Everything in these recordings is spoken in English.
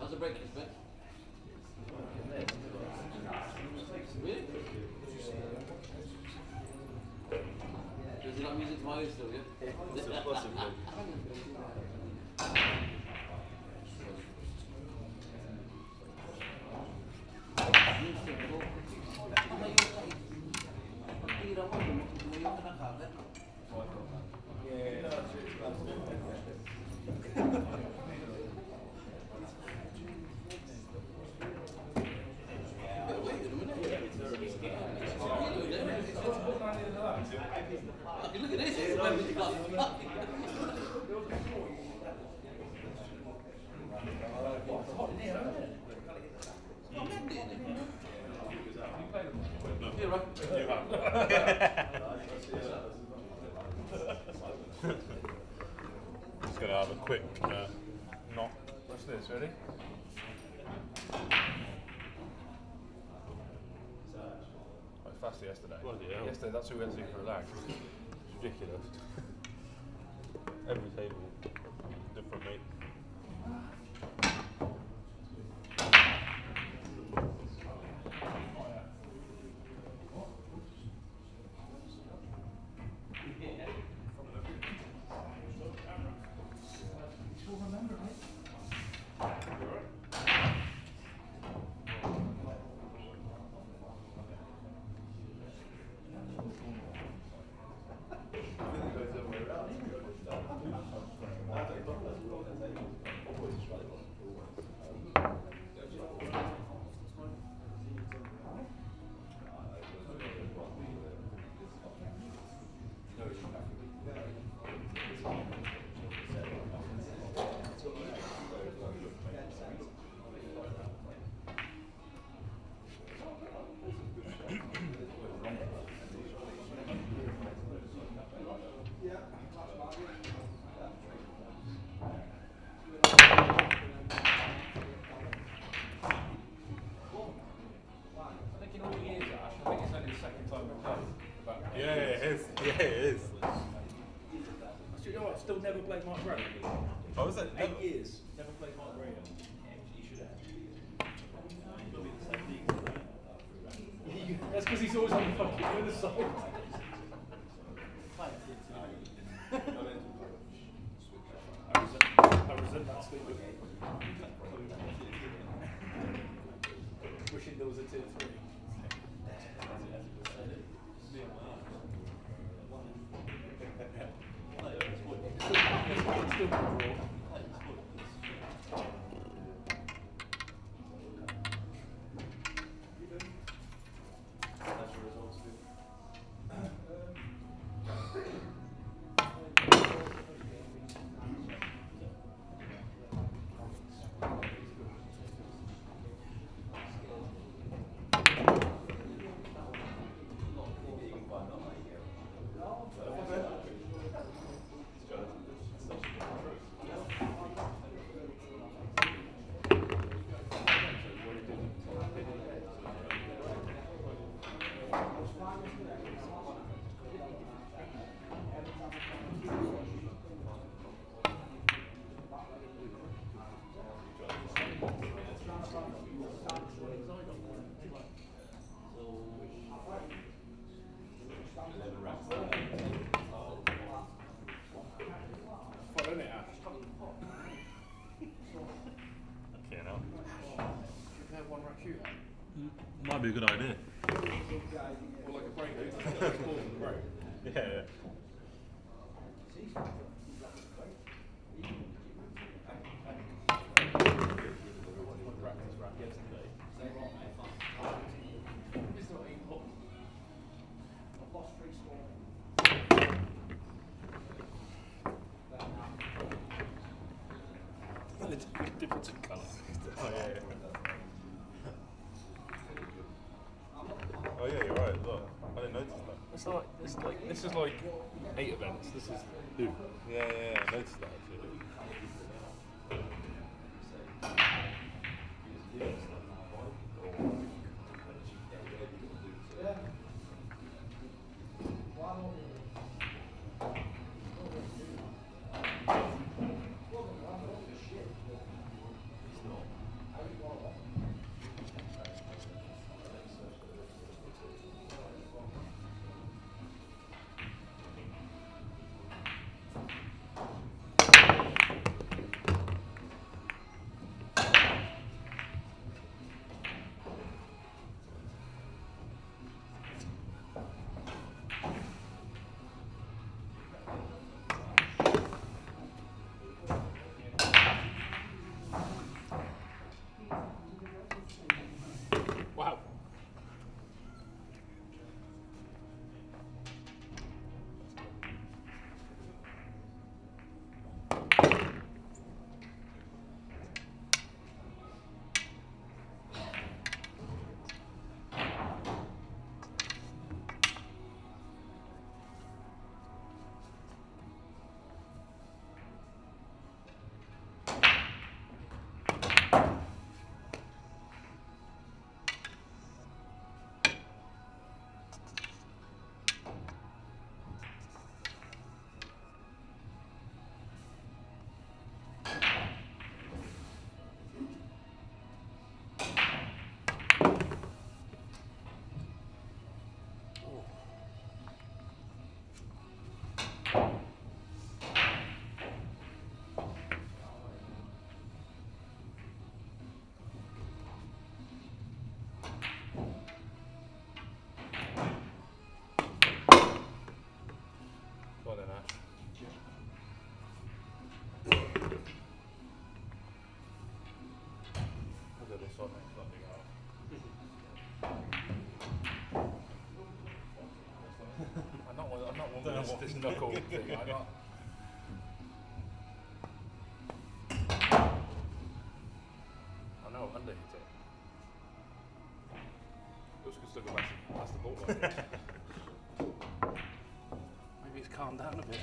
How's the breakfast, mate? Really? Does he like music to my ears still, yeah? Possibly. Look at this, it's when we got Just gonna have a quick knock. What's this? Ready? I was fast yesterday. Yesterday, that's what we went to for a lag. It's ridiculous. Every table, different meat. Yeah, it is. You know what? Still never played Mark Gray. Oh, was it? 8 years. Never played Mark Gray. He should have. That's because he's always on the fucking other side. I resent that statement. Wishing there was a tier 3. Still draw. Might be a good idea. Or like a break. Yeah. Difference in colour. Oh yeah. Oh yeah, you're right. Look, I didn't notice that. This is like 8 events. This is 2. Yeah, I noticed that actually. this knuckle thing. I got. I know, under hit it. Looks could still go past the ball line. Maybe it's calmed down a bit.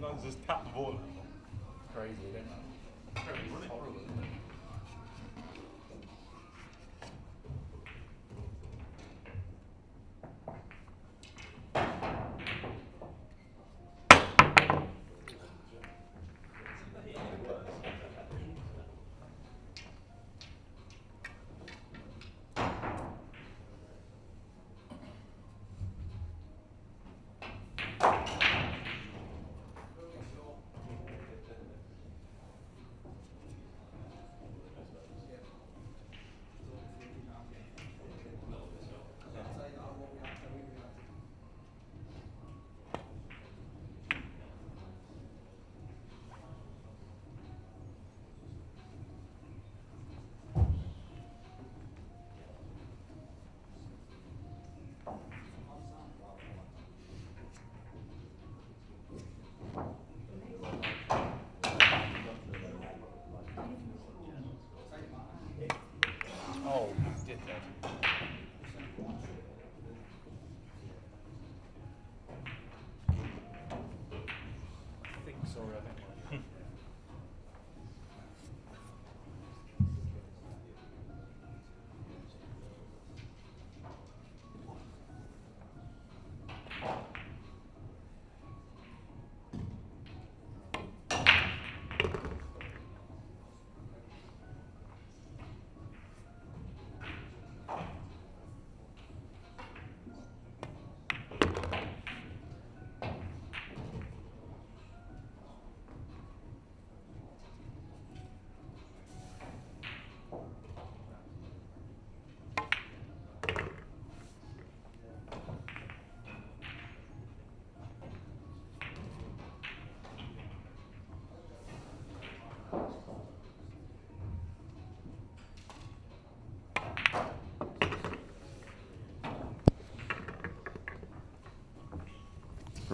Not just tap the ball. Crazy, isn't it? It's horrible, isn't it?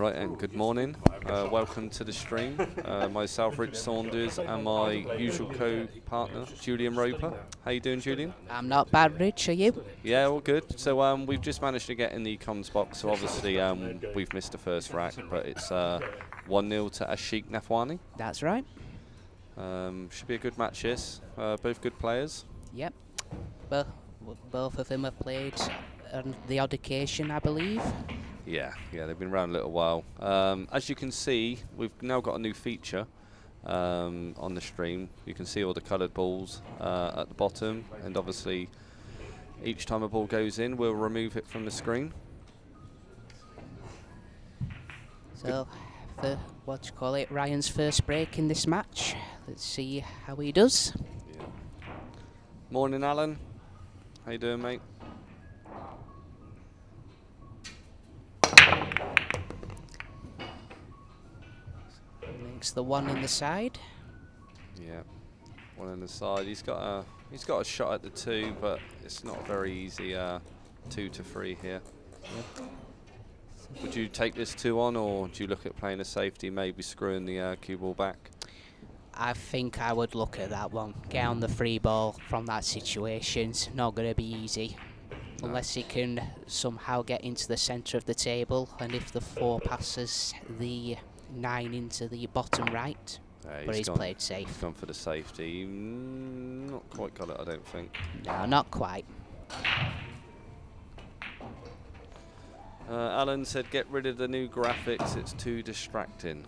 Right, and good morning. Welcome to the stream. Myself, Rich Saunders, and my usual co-partner, Julian Roper. How you doing, Julian? I'm not bad, Rich. Are you? Yeah, all good. So we've just managed to get in the comms box. So obviously we've missed the first rack, but it's 1-0 to Ashik Nathwani. That's right. Should be a good match, yes. Both good players. Yep. Both of them have played on the odd occasion, I believe. Yeah, they've been around a little while. As you can see, we've now got a new feature on the stream. You can see all the coloured balls at the bottom, and obviously each time a ball goes in, we'll remove it from the screen. So, for Ryan's first break in this match. Let's see how he does. Yeah. Morning, Alan. How you doing, mate? Makes the one in the side. Yeah, one in the side. He's got a shot at the 2, but it's not very easy 2 to 3 here. Yep. Would you take this 2 on, or do you look at playing a safety, maybe screwing the cue ball back? I think I would look at that one. Get on the free ball from that situation. It's not going to be easy. No. Unless he can somehow get into the centre of the table, and if the 4 passes the 9 into the bottom right, but he's played safe. He's gone for the safety. Not quite got it, I don't think. No, not quite. Alan said, get rid of the new graphics, it's too distracting.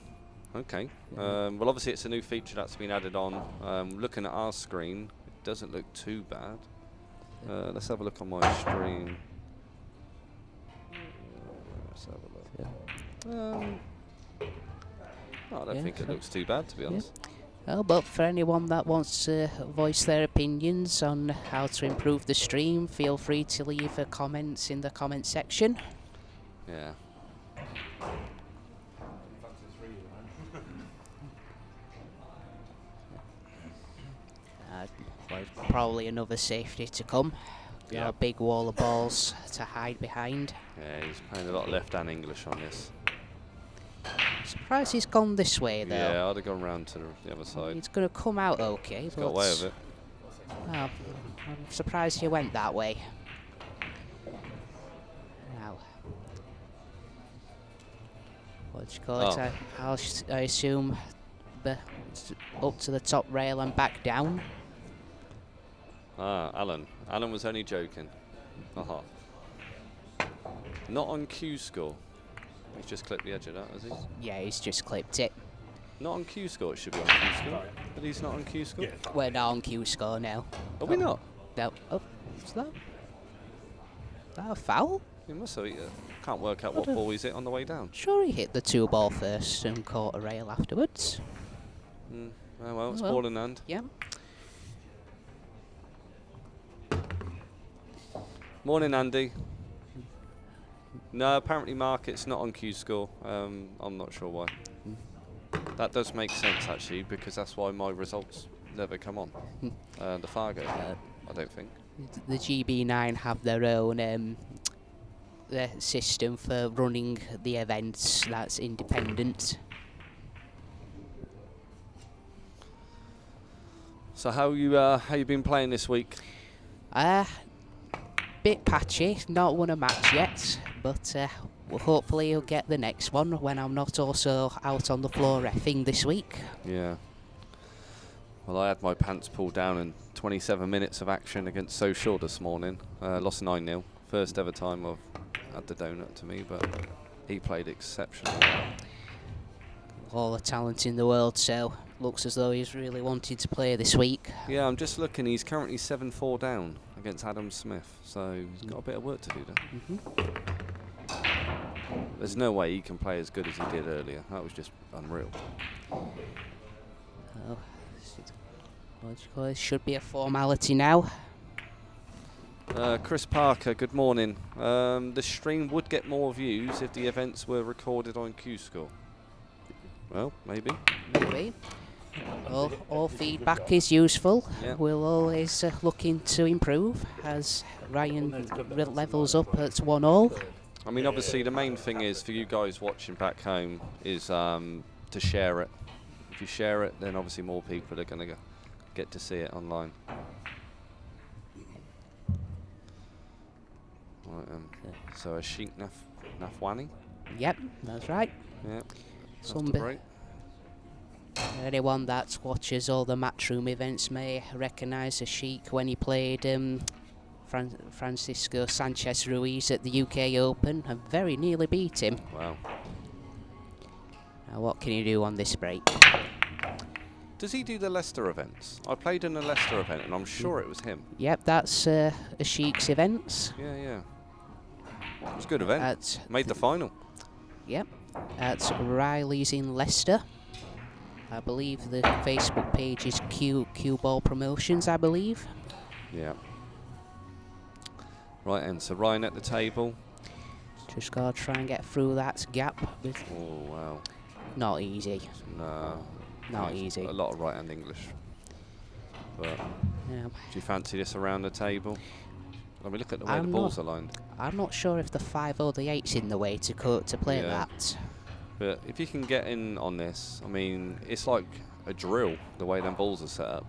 Okay. Well, obviously it's a new feature that's been added on. Looking at our screen, it doesn't look too bad. Let's have a look on my stream. Let's have a look. I don't think it looks too bad, to be honest. Well, but for anyone that wants to voice their opinions on how to improve the stream, feel free to leave comments in the comment section. Yeah. Probably another safety to come. Got a big wall of balls to hide behind. Yeah, he's playing a lot of left-hand English on this. Surprised he's gone this way, though. Yeah, I'd have gone round to the other side. It's going to come out okay. He's got away with it. Well, I'm surprised he went that way. Now, what do you call it? I assume up to the top rail and back down. Alan. Alan was only joking. Not on Q score. He's just clipped the edge of that, has he? Yeah, he's just clipped it. Not on Q score, it should be on Q score. But he's not on Q score? Yeah, we're not on Q score now. Are we not? No. Oh, is that a foul? He must have. Can't work out what ball he's hit on the way down. Sure, he hit the 2 ball first and caught a rail afterwards. Oh, well, it's ball in hand. Yeah. Morning, Andy. No, apparently, Mark, it's not on Q score. I'm not sure why. That does make sense, actually, because that's why my results never come on. The Fargo, I don't think. The GB9 have their own their system for running the events that's independent. So how you been playing this week? Bit patchy, not won a match yet, but well, hopefully he'll get the next one when I'm not also out on the floor reffing this week. Yeah. Well, I had my pants pulled down in 27 minutes of action against Social this morning. Lost 9-0. First ever time I've had the donut to me, but he played exceptionally well. All the talent in the world, so looks as though he's really wanting to play this week. Yeah, I'm just looking. He's currently 7-4 down against Adam Smith, so he's got a bit of work to do there. There's no way he can play as good as he did earlier. That was just unreal. Oh, it should be a formality now. Chris Parker, good morning. The stream would get more views if the events were recorded on Q-Score. Well, maybe. Maybe. All feedback is useful. Yep. We'll always looking to improve as Ryan levels up at 1-1. I mean, obviously, the main thing is for you guys watching back home is to share it. If you share it, then obviously more people are going to get to see it online. Right, so Ashik Nathwani. Yep, that's right. Yeah. Anyone that watches all the Matchroom events may recognise Ashik when he played Francisco Sanchez Ruiz at the UK Open and very nearly beat him. Wow. Now what can you do on this break? Does he do the Leicester events? I played in a Leicester event and I'm sure it was him. Yep, that's Ashik's events. Yeah, yeah. It was a good event. Made the final. Yep. At Riley's in Leicester. I believe the Facebook page is Q Ball Promotions, I believe. Yeah. Right, and so Ryan at the table. Just gotta try and get through that gap. Oh, wow. Not easy. No. Not easy. A lot of right-hand English. But yeah. Do you fancy this around the table? Let me look at the way the balls are lined. I'm not sure if the 5 or the 8's in the way to play that. But if you can get in on this, I mean, it's like a drill, the way them balls are set up.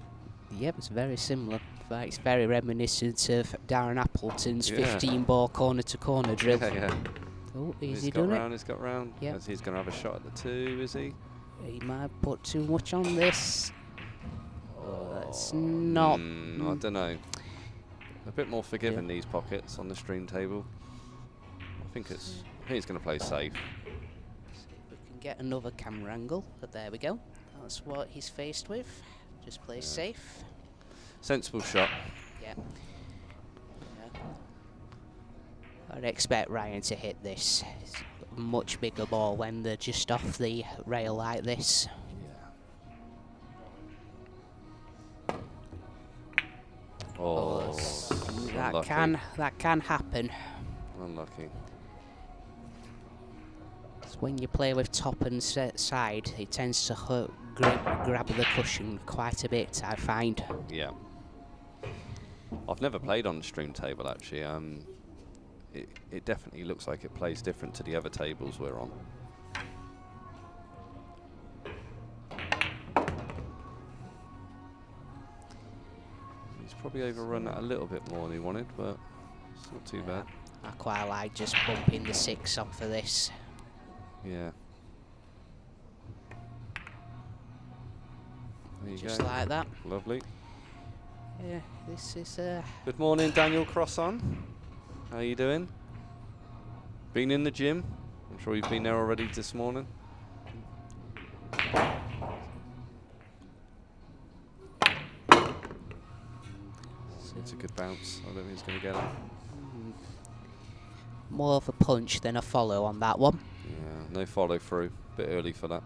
Yep, it's very similar. In fact, it's very reminiscent of Darren Appleton's 15-ball corner-to-corner drill. Yeah. Oh, is he done it? He's got round. Yep. He's going to have a shot at the 2, is he? He might put too much on this. Oh, that's not... I don't know. A bit more forgiving these pockets on the stream table. I think he's going to play safe. We can get another camera angle, but there we go. That's what he's faced with. Just play safe. Sensible shot. Yeah. I'd expect Ryan to hit this. It's a much bigger ball when they're just off the rail like this. Oh, that can happen. Unlucky. So when you play with top and side, it tends to grab the cushion quite a bit, I find. Yeah. I've never played on the stream table actually. It definitely looks like it plays different to the other tables we're on. He's probably overrun that a little bit more than he wanted, but it's not too bad. I quite like just bumping the 6 off for this. Yeah. There you Just go. like that. Lovely. Yeah, this is... Good morning, Daniel Crosson. How you doing? Been in the gym? I'm sure you've been there already this morning. It's a good bounce. I don't think he's going to get it. More of a punch than a follow on that one. Yeah, no follow through. Bit early for that.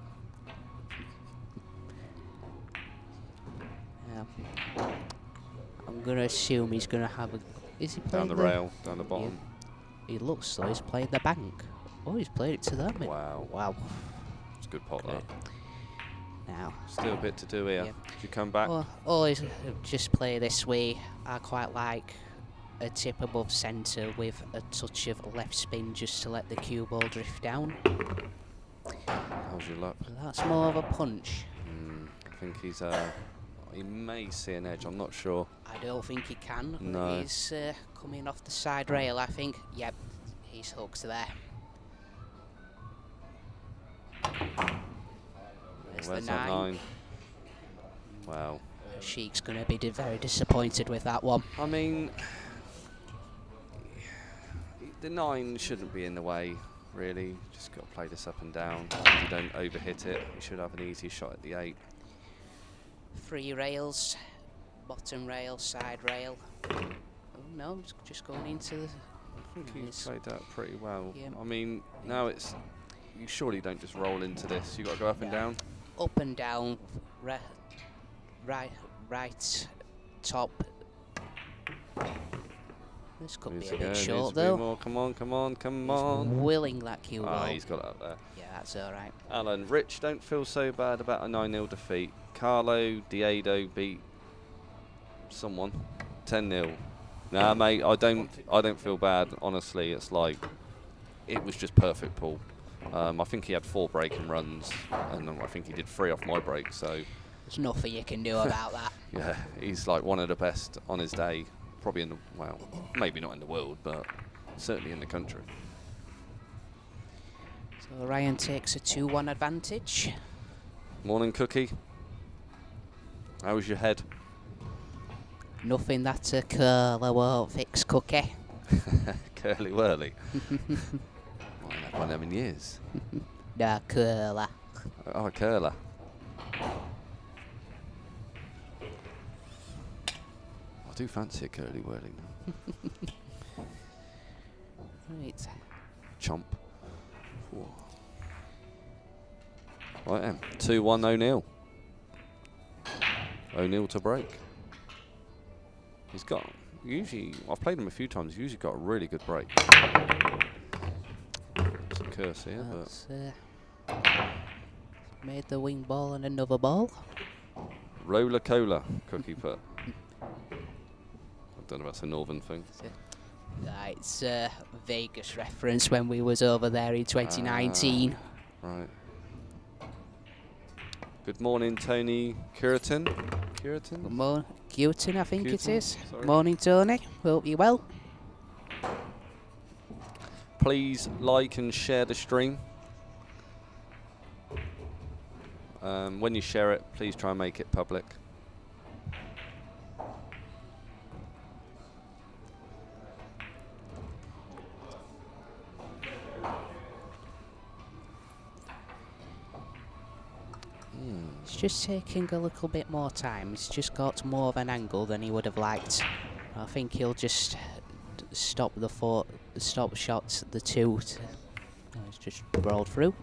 Yeah. I'm going to assume he's going to have a... Is he playing down the rail, down the bottom? Yeah. He looks though he's played the bank. Oh, he's played it to them. Wow. Wow. It's a good pot, that. Now. Still a bit to do here. Yeah. If you come back. Well, always just play this way. I quite like a tip above centre with a touch of left spin just to let the cue ball drift down. How's your luck? That's more of a punch. I think he's he may see an edge, I'm not sure. I don't think he can. No. He's coming off the side rail, I think. Yep, he's hooked there. There's Where's the that 9. 9? Wow. Ashik's going to be very disappointed with that one. I mean, the 9 shouldn't be in the way, really. Just got to play this up and down. If you don't overhit it, you should have an easy shot at the 8. 3 rails, bottom rail, side rail. Oh no, just going into the... I think he's played that pretty well. Yeah. I mean, now it's... You surely don't just roll into this. You got to go up and down. Up and down, right, top. This could be a bit short though. More. Come on, come on, come He's on. willing that cue ball. He's got it up there. Yeah, that's alright. Alan, Rich, don't feel so bad about a 9-0 defeat. Carlo Diedo beat someone 10-0. Nah, mate, I don't feel bad. Honestly, it's like it was just perfect pull. I think he had 4 breaking runs, and I think he did 3 off my break. So there's nothing you can do about that. yeah, he's like one of the best on his day, probably in the, well, maybe not in the world, but certainly in the country. So Ryan takes a 2-1 advantage. Morning, Cookie. How was your head? Nothing that a curler won't fix, Cookie. Curly whirly. I haven't had one of them in years. No, curler. Oh, a curler. I do fancy a curly whirly now. Right. Chomp. Whoa. Right then, 2-1 O'Neill. O'Neill to break. He's got, usually, I've played him a few times, he's usually got a really good break. It's a curse here, but... made the wing ball and another ball. Roller cola, Cookie put. I don't know if that's a northern thing. It's a Vegas reference when we was over there in 2019. Right. Good morning, Tony Curitin. Curitin? Good morning, Cutin, I think it Cutin, is. sorry. Morning, Tony. Hope you're well. Please like and share the stream. When you share it, please try and make it public. It's just taking a little bit more time. He's just got more of an angle than he would have liked. I think he'll just stop the stop shots, the 2. It's just rolled through.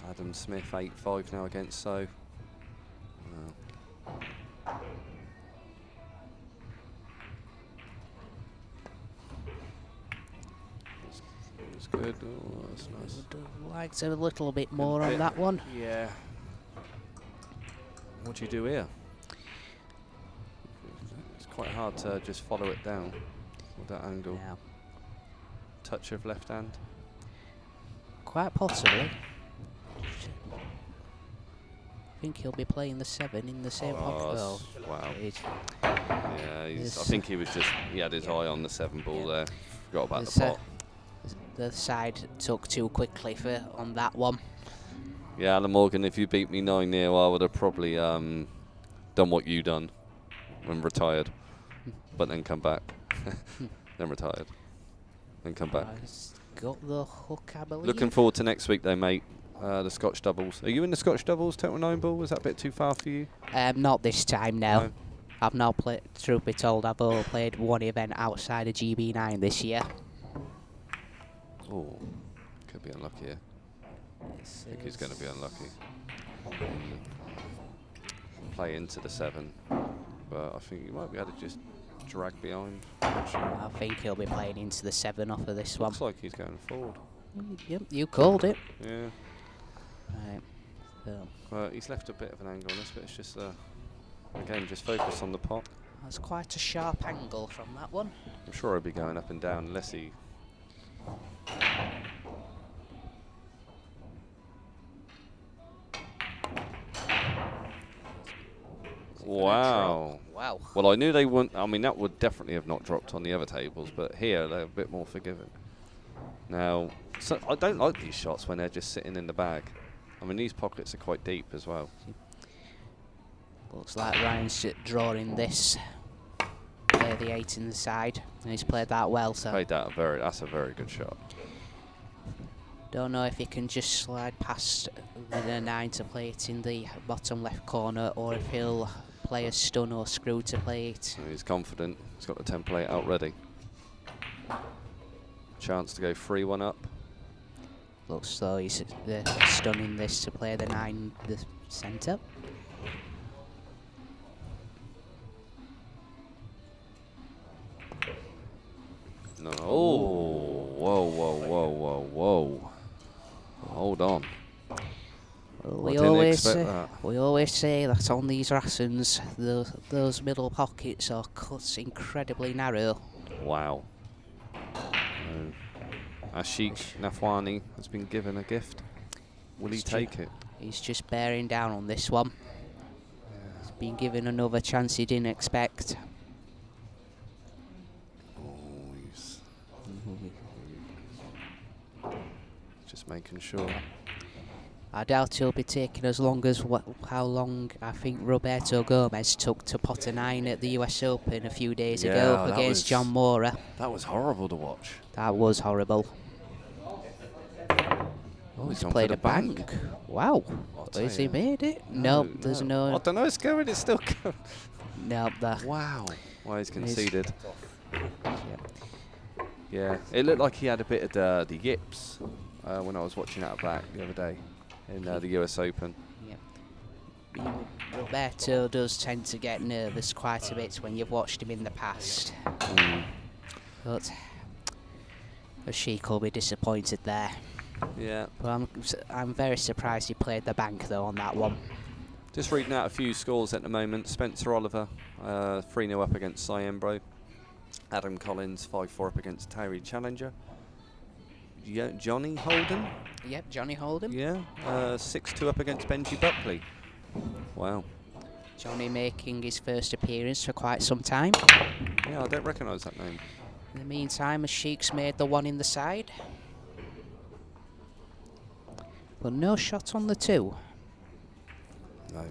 Adam Smith 8-5 now against So. It's good. Oh, that's nice. Would have liked a little bit more on that one. Yeah. What do you do here? It's quite hard to just follow it down with that angle. Yeah. Touch of left hand. Quite possibly. I think he'll be playing the 7 in the same pocket. Oh, wow. He's- Yeah, I think he had his eye on the 7 ball there. Forgot about There's, the pot. The side took too quickly on that one. Yeah, Alan Morgan, if you beat me 9-0, I would have probably done what you done and retired, but then come back. Then retired. Then come back. Got the hook, I believe. Looking forward to next week though, mate. The Scotch doubles. Are you in the Scotch doubles, Total 9 ball? Was that a bit too far for you? Not this time, no. No. I've not played, truth be told, I've only played one event outside of GB9 this year. Oh, could be unlucky here. I think he's going to be unlucky. Play into the 7, but I think you might be able to just drag behind. I think he'll be playing into the 7 off of this one. Looks like he's going forward. Yep, you called it. Yeah. Right. So Well, he's left a bit of an angle on this, but it's just, again, just focus on the pot. that's quite a sharp angle from that one. I'm sure he'll be going up and down unless he... Wow. Wow. Well, I knew they wouldn't. I mean, that would definitely have not dropped on the other tables, but here they're a bit more forgiving. Now, so I don't like these shots when they're just sitting in the bag. I mean, these pockets are quite deep as well. Looks like Ryan's drawing this. Play the 8 in the side, and he's played that well. So Played that that's a very good shot. don't know if he can just slide past the 9 to play it in the bottom left corner, or if he'll play a stun or screw to play it. So he's confident. He's got the template out ready. Chance to go 3-1 up. Looks though he's stunning this to play the 9, the centre. No. Oh, whoa, whoa, whoa, whoa, whoa. Hold on. Well, I didn't expect that. we always say that on these Rassens, those middle pockets are cut incredibly narrow. Wow. Ashik Nathwani has been given a gift. Will he take it? He's just bearing down on this one. He's been given another chance he didn't expect. Oh, he's just making sure. I doubt he'll be taking as long as how long I think Roberto Gomez took to pot a 9 at the US Open a few days ago against John Mora. That was horrible to watch. That was horrible. Oh, He's played a bank. Wow. Has he made it? No, there's no. I don't know, it's going, it's still going. No, Wow. Well, he's conceded. Yeah, it looked like he had a bit of the yips when I was watching out back the other day in the US Open. Yeah. Roberto does tend to get nervous quite a bit when you've watched him in the past. But Ashik will be disappointed there. Yeah. But I'm very surprised he played the bank though on that one. Just reading out a few scores at the moment. Spencer Oliver 3-0 up against Cyembro. Adam Collins 5-4 up against Terry Challenger. Johnny Holden. Yep, Johnny Holden. Yeah. 6-2 up against Benji Buckley. Wow. Johnny making his first appearance for quite some time. Yeah, I don't recognise that name. In the meantime, Ashik's made the 1 in the side. But no shot on the 2. No.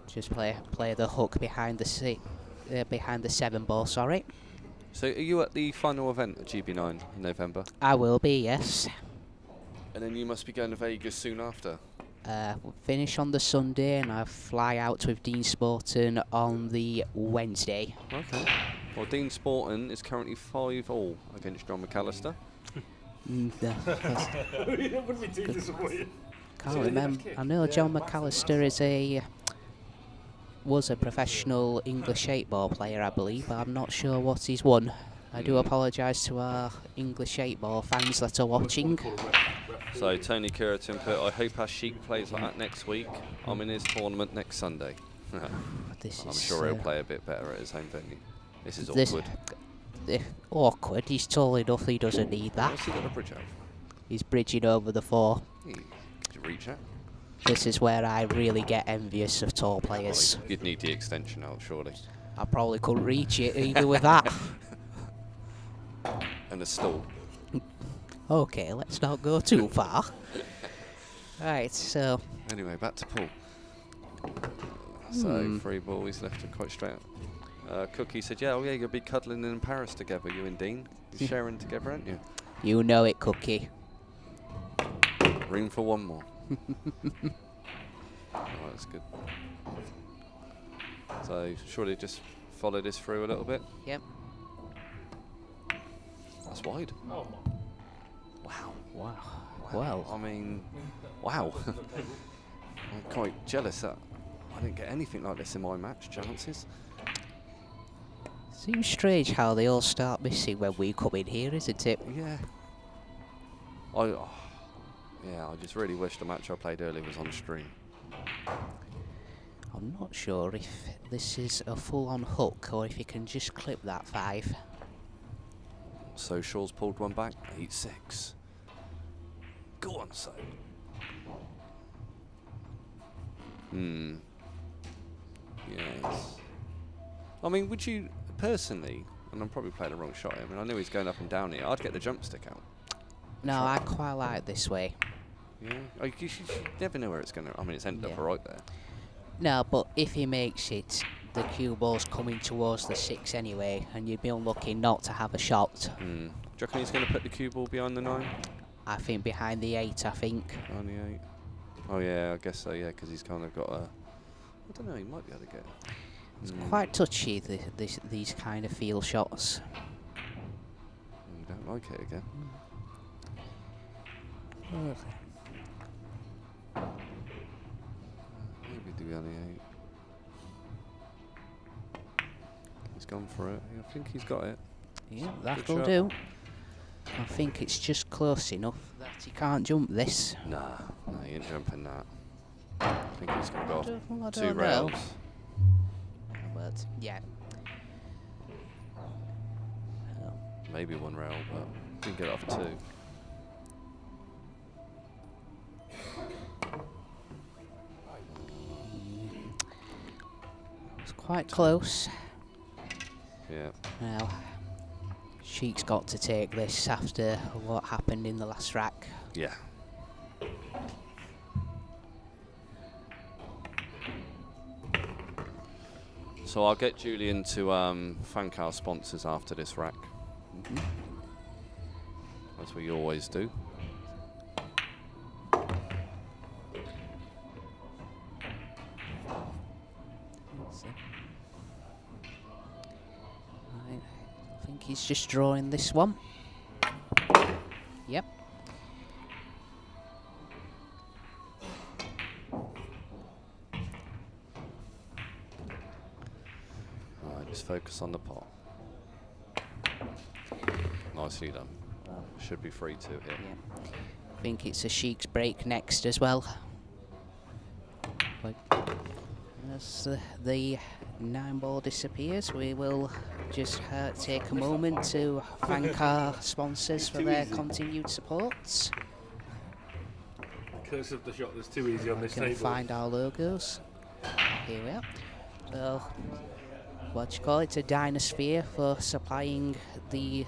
Just play the hook behind the 7 ball, sorry. So are you at the final event at GB9 in November? I will be, yes. And then you must be going to Vegas soon after. We'll finish on the Sunday and I fly out with Dean Sporton on the Wednesday. Okay. Well, Dean Sporton is currently 5-all against John McAllister. Wouldn't be too disappointed. Can't remember. I know John McAllister was a professional English 8-ball player, I believe, but I'm not sure what he's won. I do apologise to our English 8-ball fans that are watching. So Tony Curitin put, I hope Ashik plays like that next week. I'm in his tournament next Sunday. I'm sure he'll play a bit better at his home venue. This is awkward. Awkward? He's tall enough, he doesn't need that. What's he got a bridge out? He's bridging over the 4. Could you reach that? This is where I really get envious of tall players. You'd need the extension out, surely. I probably couldn't reach it even with that. And a stall. Okay, let's not go too far. Right, so... Anyway, back to Paul. So, 3 ball, he's left it quite straight. Cookie said, yeah, you'll be cuddling in Paris together, you and Dean. You're sharing together, aren't you? You know it, Cookie. Room for one more. Oh, that's good. So, surely just follow this through a little bit. Yep. That's wide. Oh my. Wow. Well. I mean, wow. I'm quite jealous that I didn't get anything like this in my match chances. Seems strange how they all start missing when we come in here, isn't it? Yeah. I just really wish the match I played earlier was on stream. I'm not sure if this is a full-on hook or if you can just clip that 5. So Shaw's pulled one back, 8-6. Go on, So. Yes. I mean, would you personally, and I'm probably playing the wrong shot, I mean, I knew he's going up and down here, I'd get the jump stick out. No, I quite like this way. Yeah? Oh, you never know where it's going to, I mean, it's ended up right there. No, but if he makes it, the cue ball's coming towards the 6 anyway, and you'd be unlucky not to have a shot. Do you reckon he's going to put the cue ball behind the 9? I think behind the 8, I think. Behind the 8. Oh yeah, I guess so, yeah, because he's kind of got a... I don't know, he might be able to get... It's quite touchy, these kind of field shots. You don't like it again. Maybe do behind the 8. He's gone for it. I think he's got it. Yeah, that'll do. I think it's just close enough that he can't jump this. Nah, he ain't jumping that. I think he's going to go off 2 know. rails. But, yeah. Maybe 1 rail, but he can get off 2. quite close. Yeah. Now, Sheik's got to take this after what happened in the last rack. Yeah. So I'll get Julian to thank our sponsors after this rack. As we always do. Right. I think he's just drawing this one. Yep. Alright, just focus on the pot. Nicely done. Should be 3-2 here. Yeah. I think it's Ashik's break next as well. But as the 9-ball disappears, we will just take a moment to thank our sponsors for their continued supports. Curse of the shot that's too easy on this Can table. find our logos. Here we are. So, what do you call it? To Dynasphere for supplying the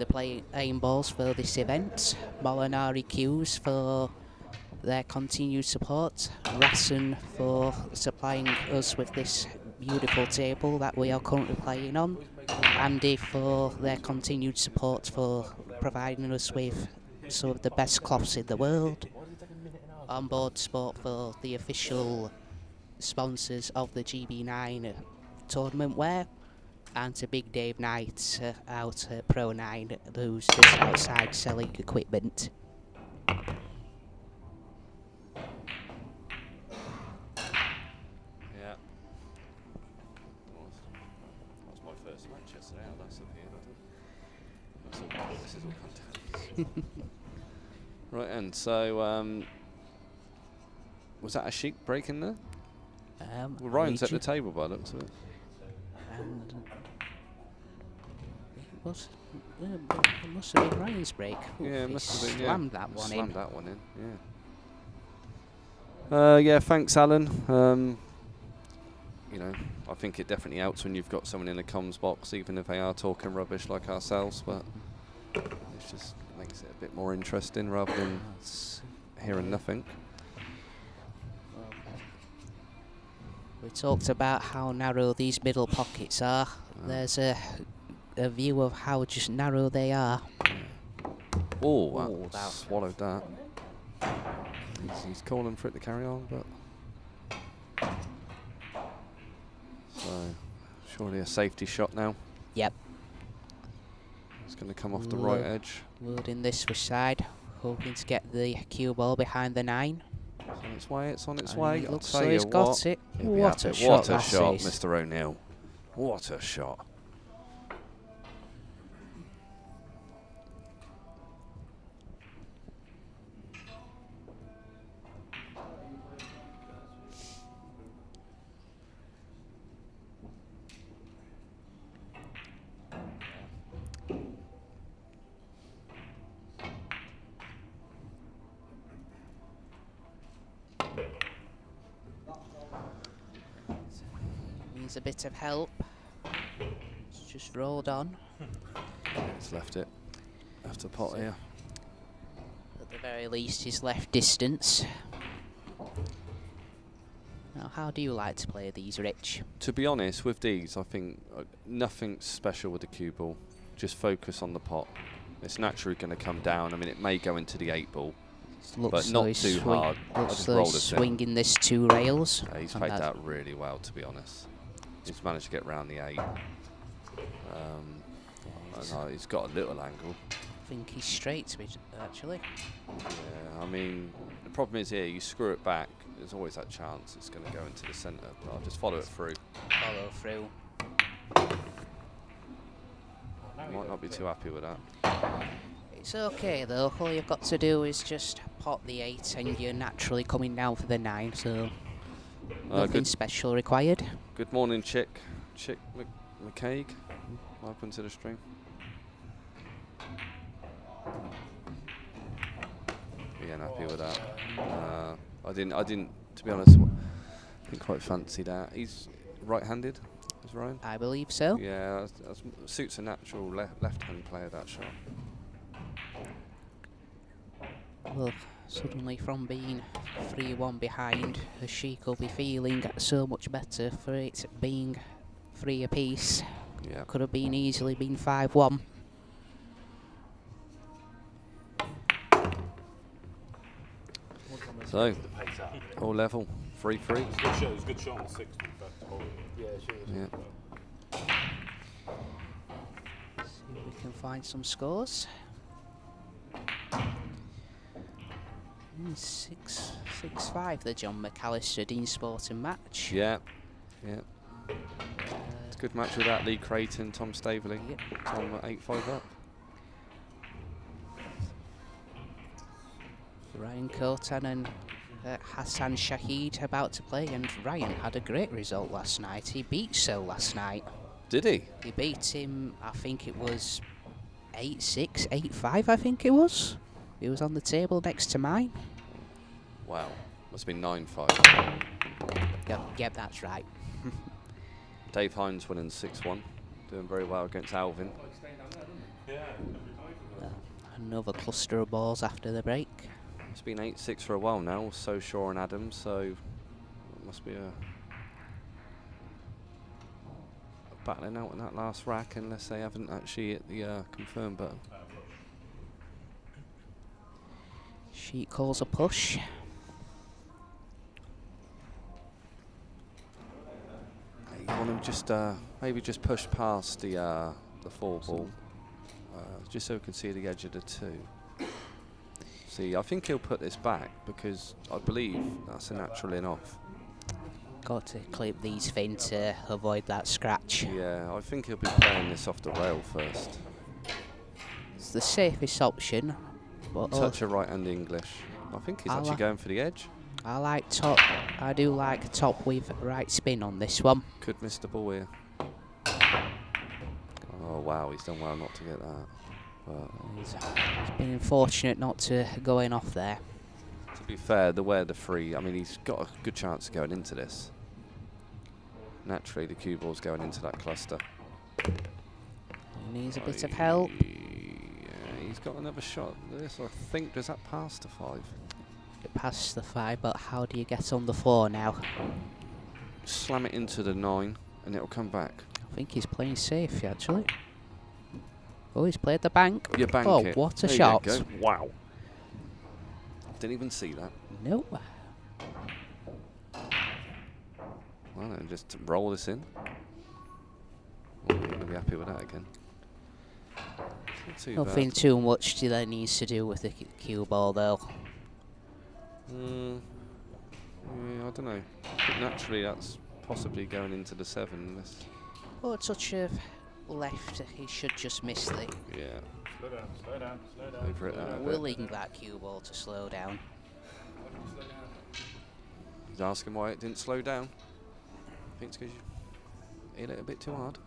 playing balls for this event. Molinari Q's for their continued support. Rassen for supplying us with this beautiful table that we are currently playing on. Andy for their continued support for providing us with some of the best cloths in the world. Onboard Sport for the official sponsors of the GB9 tournament wear. And to Big Dave Knight out at Pro 9, who's just outside selling equipment. Yeah. That was my first match yesterday. That's appeared. This is all content. Right, and so was that Ashik breaking there? Well, Ryan's at the table by the looks of it. And it must have been Ryan's break. Ooh, Yeah, it he must have been. slammed that one in. Slammed that one in. Yeah. Yeah. Thanks, Alan. You know, I think it definitely helps when you've got someone in the comms box, even if they are talking rubbish like ourselves. But it just makes it a bit more interesting rather than hearing nothing. We talked about how narrow these middle pockets are. There's a view of how just narrow they are. Oh, that swallowed that. He's calling for it to carry on, but so surely a safety shot now. Yep. It's going to come off the right edge. Loading this with side, hoping to get the cue ball behind the 9. It's on its way, it's on its And way. it I'll looks tell so you he's got it. He'll be What a happy. shot What a that shot, is. Mr. O'Neill. What a shot. Needs a bit of help. It's just rolled on. He's left it. After pot here. At the very least, he's left distance. Now, how do you like to play these, Rich? To be honest, with these, I think nothing special with the cue ball. Just focus on the pot. It's naturally going to come down. I mean, it may go into the 8-ball, but not too hard. Looks like he's swinging this 2 rails. Yeah, he's played that really well, to be honest. He's managed to get round the 8. He's got a little angle. I think he's straight to it, actually. Yeah, I mean, the problem is here, you screw it back, there's always that chance it's going to go into the centre, but I'll just follow it through. Follow through. Might not be too happy with that. It's okay though, all you've got to do is just pot the 8 and you're naturally coming down for the 9, so nothing special required. Good morning, Chick McCaig. Welcome to the stream. Again, happy with that. I didn't, to be honest, He quite fancied that. He's right-handed, is Ryan? I believe so. Yeah, that suits a natural left-hand player, that shot. Well, suddenly from being 3-1 behind, Ashik will be feeling so much better for it being 3 apiece. Yeah. Could have been easily been 5-1. So, all level, 3-3. It was a good shot on the sixth. Yeah, sure. Yeah. See if we can find some scores. 6-5, the John McAllister Dean Sporting match. Yeah. Yeah. It's a good match with that. Lee Creighton, Tom Staveley. Yep. Tom 8-5 up. Ryan Kotan and Hassan Shahid about to play, and Ryan had a great result last night. He beat So last night. Did he? He beat him, I think it was 8-6, 8-5 I think it was. He was on the table next to mine. Wow. Must have been 9-5. Yep, that's right. Dave Hines winning 6-1. Doing very well against Alvin. Another cluster of balls after the break. It's been 8-6 for a while now, so Shaw and Adams, so it must be a battling out in that last rack unless they haven't actually hit the confirm button. She calls a push. You want to just maybe just push past the 4 ball, just so we can see the edge of the 2. See, I think he'll put this back because I believe that's a natural in off. Got to clip these thin to avoid that scratch. Yeah, I think he'll be playing this off the rail first. It's the safest option. But Touch a right-hand English. I think he's actually going for the edge. I like top. I do like top with right spin on this one. Could miss the ball here. Oh wow, he's done well not to get that. But He's been unfortunate not to go in off there. to be fair, the way the 3, I mean, he's got a good chance of going into this. Naturally, the cue ball's going into that cluster. Needs a bit of help. Yeah, he's got another shot. This, I think, does that pass to 5? It passed the 5, but how do you get on the 4 now? Slam it into the 9, and it'll come back. I think he's playing safe, actually. Oh, he's played the bank. You bank oh, it. what a There shot. you go. Wow. Didn't even see that. Nope. Well, then just roll this in. Oh, you're going to be happy with that again. Not too Nothing bad. too much that needs to do with the cue ball, though. Yeah, I don't know. I think naturally that's possibly going into the 7 unless... Oh, a touch of left. He should just miss the. Yeah. Slow down, slow down, slow down. Over it out a bit. Willing that cue ball to slow down. He's asking why it didn't slow down. I think it's because you hit it a bit too hard.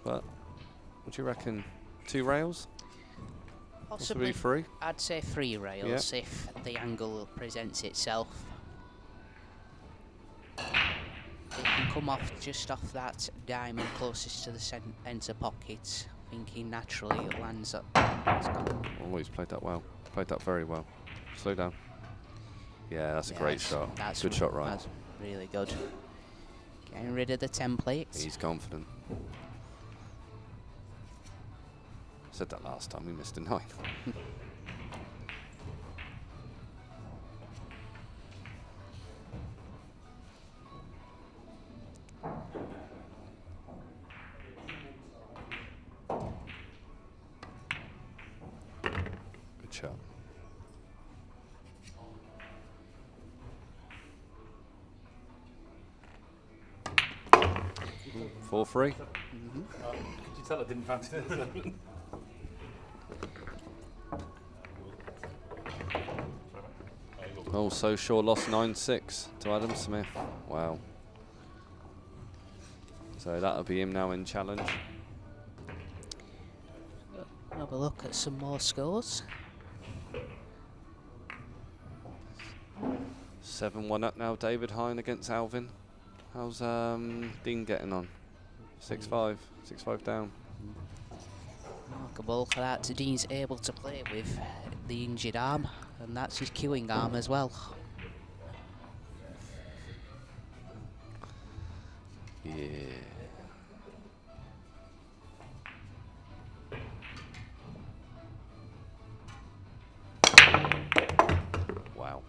But what do you reckon? 2 rails? Possibly 3? I'd say 3 rails if the angle presents itself. It can come off just off that diamond closest to the centre pocket. Thinking naturally it lands up. Oh, he's played that well. Played that very well. Slow down. Yeah, that's a great shot. That's good shot, Ryan. That's really good. Getting rid of the template. He's confident. Said that last time, we missed a 9. Good shot. Ooh, 4-3. Could you tell I didn't fancy this? Oh, so Shaw lost 9-6 to Adam Smith. Wow. So that'll be him now in challenge. Have a look at some more scores. 7-1 up now, David Hine against Alvin. How's Dean getting on? 6-5, 6-5 down. Remarkable that Dean's able to play with the injured arm, and that's his queuing arm as well. Yeah. Wow.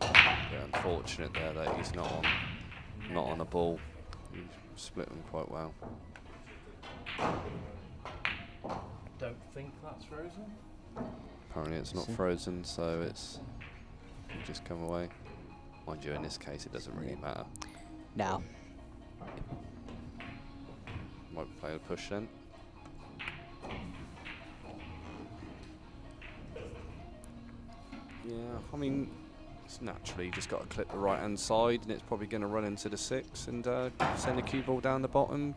Yeah, unfortunate there that he's not on a ball. He split them quite well. Don't think that's frozen. Apparently it's not frozen, so it's just come away. Mind you, in this case, it doesn't really matter. No. Might play a push then. Yeah, I mean, it's naturally you just got to clip the right hand side, and it's probably going to run into the 6 and send the cue ball down the bottom,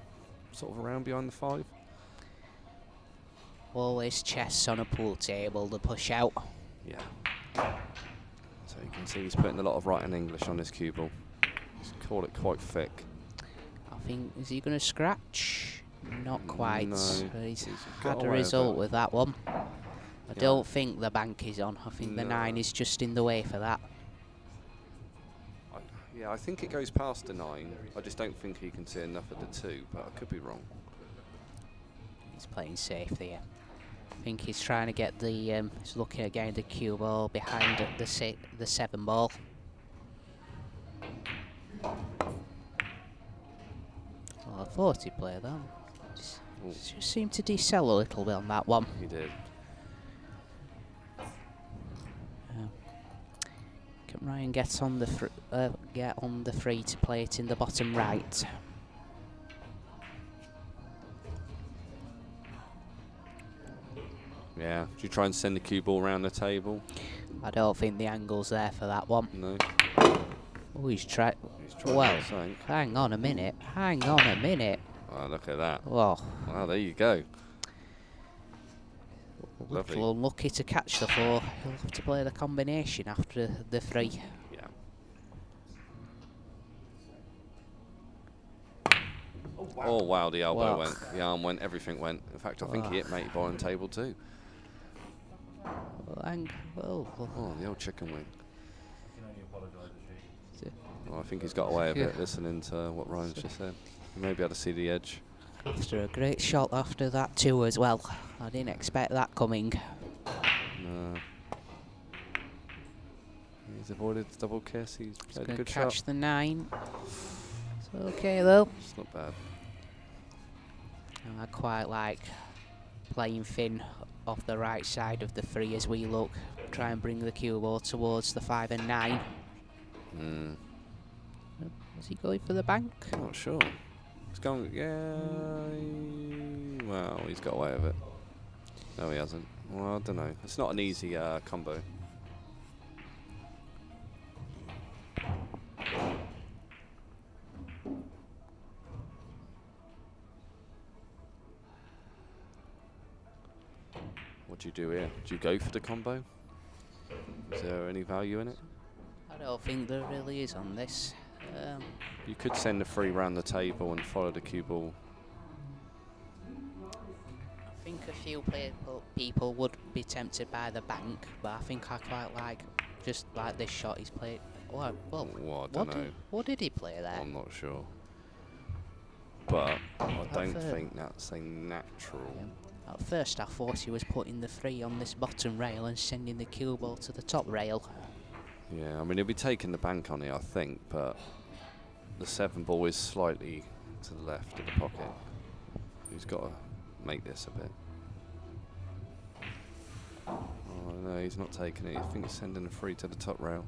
sort of around behind the 5. Always chests on a pool table, the push out. Yeah. So you can see he's putting a lot of right hand English on his cue ball. He's caught it quite thick. I think, is he going to scratch? Not quite. No, He's got had a away with result it. with that one. I don't think the bank is on. I think the 9 is just in the way for that. Yeah, I think it goes past the 9. I just don't think he can see enough of the 2, but I could be wrong. He's playing safe there. I think he's trying to get the, he's looking at getting the cue ball behind the 7 ball. Well, I thought he'd play that. Just seemed to decel a little bit on that one. He did. Can Ryan get on the free to play it in the bottom right? Yeah. Do you try and send the cue ball around the table? I don't think the angle's there for that one. No. Oh, he's tried. Well, hang on a minute. Hang on a minute. oh, look at that. Oh, Wow, there you go. a Lovely. little unlucky to catch the 4. He'll have to play the combination after the 3. Yeah. Oh wow, the elbow went, the arm went, everything went. In fact, I think he hit matey boy on table 2. Oh, Oh, the old chicken wing. I can only apologise, Ashik. Well, I think he's got away with it, listening to what Ryan's just said. He may be able to see the edge. after a great shot after that too as well. I didn't expect that coming. No. He's avoided the double kiss. He's played a good Catch shot. the 9. It's okay though. It's not bad. And I quite like playing thin off the right side of the 3 as we look. Try and bring the cue ball towards the 5 and 9. Is he going for the bank? I'm not sure. He's going, yeah. Well, he's got away with it. No, he hasn't. Well, I don't know. It's not an easy combo. What do you do here? Do you go for the combo? Is there any value in it? I don't think there really is on this. You could send the 3 round the table and follow the cue ball. I think a few people would be tempted by the bank, but I think I quite like just like this shot he's played. Well, I don't know. What did he play there? I'm not sure. But I don't think that's a natural. Yeah. At first I thought he was putting the 3 on this bottom rail and sending the cue ball to the top rail. Yeah, I mean, he'll be taking the bank on it, I think, but the 7 ball is slightly to the left of the pocket. He's got to make this a bit. Oh, no, he's not taking it. I think he's sending the 3 to the top rail.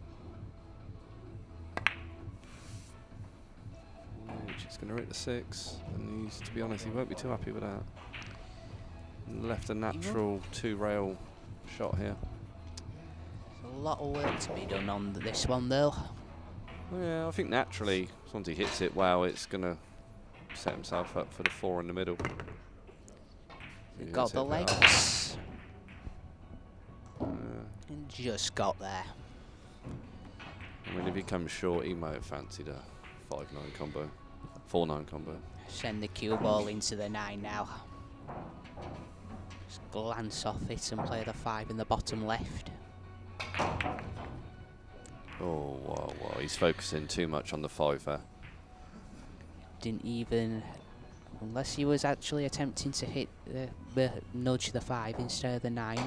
He's going to hit the 6, and he's, to be honest, he won't be too happy with that. And left a natural 2 rail shot here. A lot of work to be done on this one though. Yeah, I think naturally, once he hits it, wow, it's going to set himself up for the 4 in the middle. He got the legs. And just got there. I mean, if he comes short, he might have fancied a 5-9 combo, 4-9 combo. Send the cue ball into the 9 now. Just glance off it and play the 5 in the bottom left. Oh, wow, wow. He's focusing too much on the 5 there. Didn't even, unless he was actually attempting to hit nudge the 5 instead of the 9,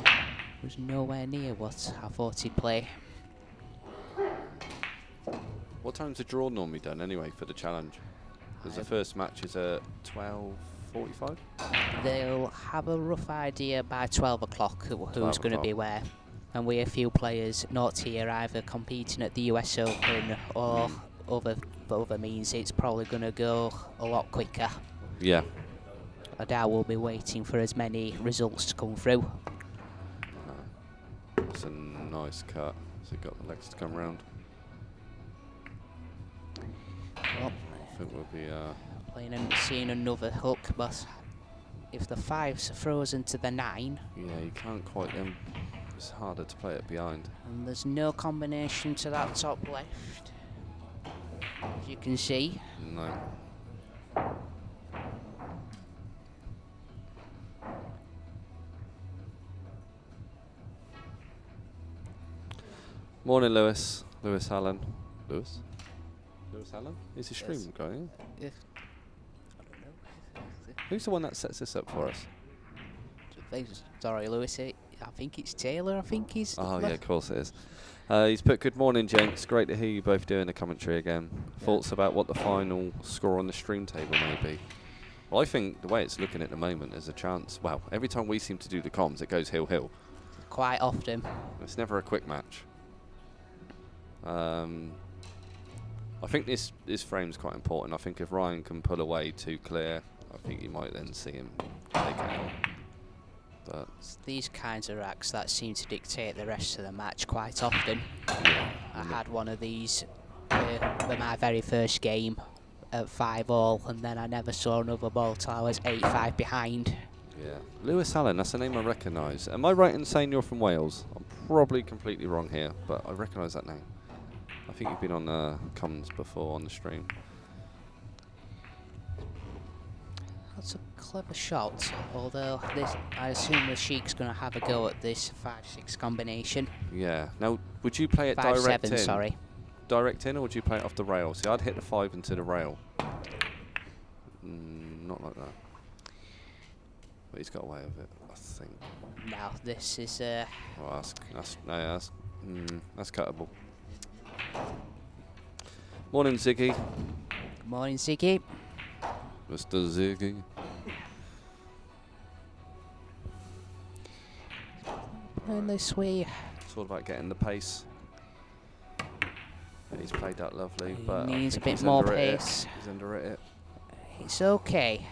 was nowhere near what I thought he'd play. What time's the draw normally done anyway for the challenge? Because the first match is at 12:45. They'll have a rough idea by 12 o'clock who's going to be where. And we have a few players not here either competing at the US Open or other means it's probably going to go a lot quicker. Yeah. I doubt we'll be waiting for as many results to come through. It's a nice cut. So he got the legs to come round. Well, I think we'll be playing and seeing another hook, but if the 5's frozen to the 9, yeah, you can't quite. It's harder to play it behind. and there's no combination to that top left, as you can see. No. Morning, Lewis. Lewis Allen. Lewis? Lewis Allen? Is his stream going? Yeah. Who's the one that sets this up for us? Sorry, Lewis. I think it's Taylor. I think he's. Oh, yeah, of course it is. He's put, good morning, gents. Great to hear you both doing the commentary again. Thoughts about what the final score on the stream table may be? Well, I think the way it's looking at the moment, there's a chance. Well, every time we seem to do the comms, it goes hill-hill. Quite often. It's never a quick match. I think this frame's quite important. I think if Ryan can pull away too clear, I think you might then see him take it out. But It's these kinds of racks that seem to dictate the rest of the match quite often. I had one of these for my very first game at 5-all, and then I never saw another ball till I was 8-5 behind. yeah, Lewis Allen, that's a name I recognise. Am I right in saying you're from Wales? I'm probably completely wrong here, but I recognise that name. I think you've been on comms before on the stream. That's a clever shot, although I assume Ashik's going to have a go at this 5-6 combination. Yeah. Now, would you play it 5-7, direct in? sorry. Direct in, or would you play it off the rail? See, I'd hit the 5 into the rail. Not like that. But he's got away with it, I think. Now, this is... Oh, that's cuttable. Morning, Ziggy. Good morning, Ziggy. Mr. Ziggy. And this way. It's all about getting the pace. And he's played that lovely, He but I needs a think bit he's more underwritten it. pace. He's underwritten it. It's okay.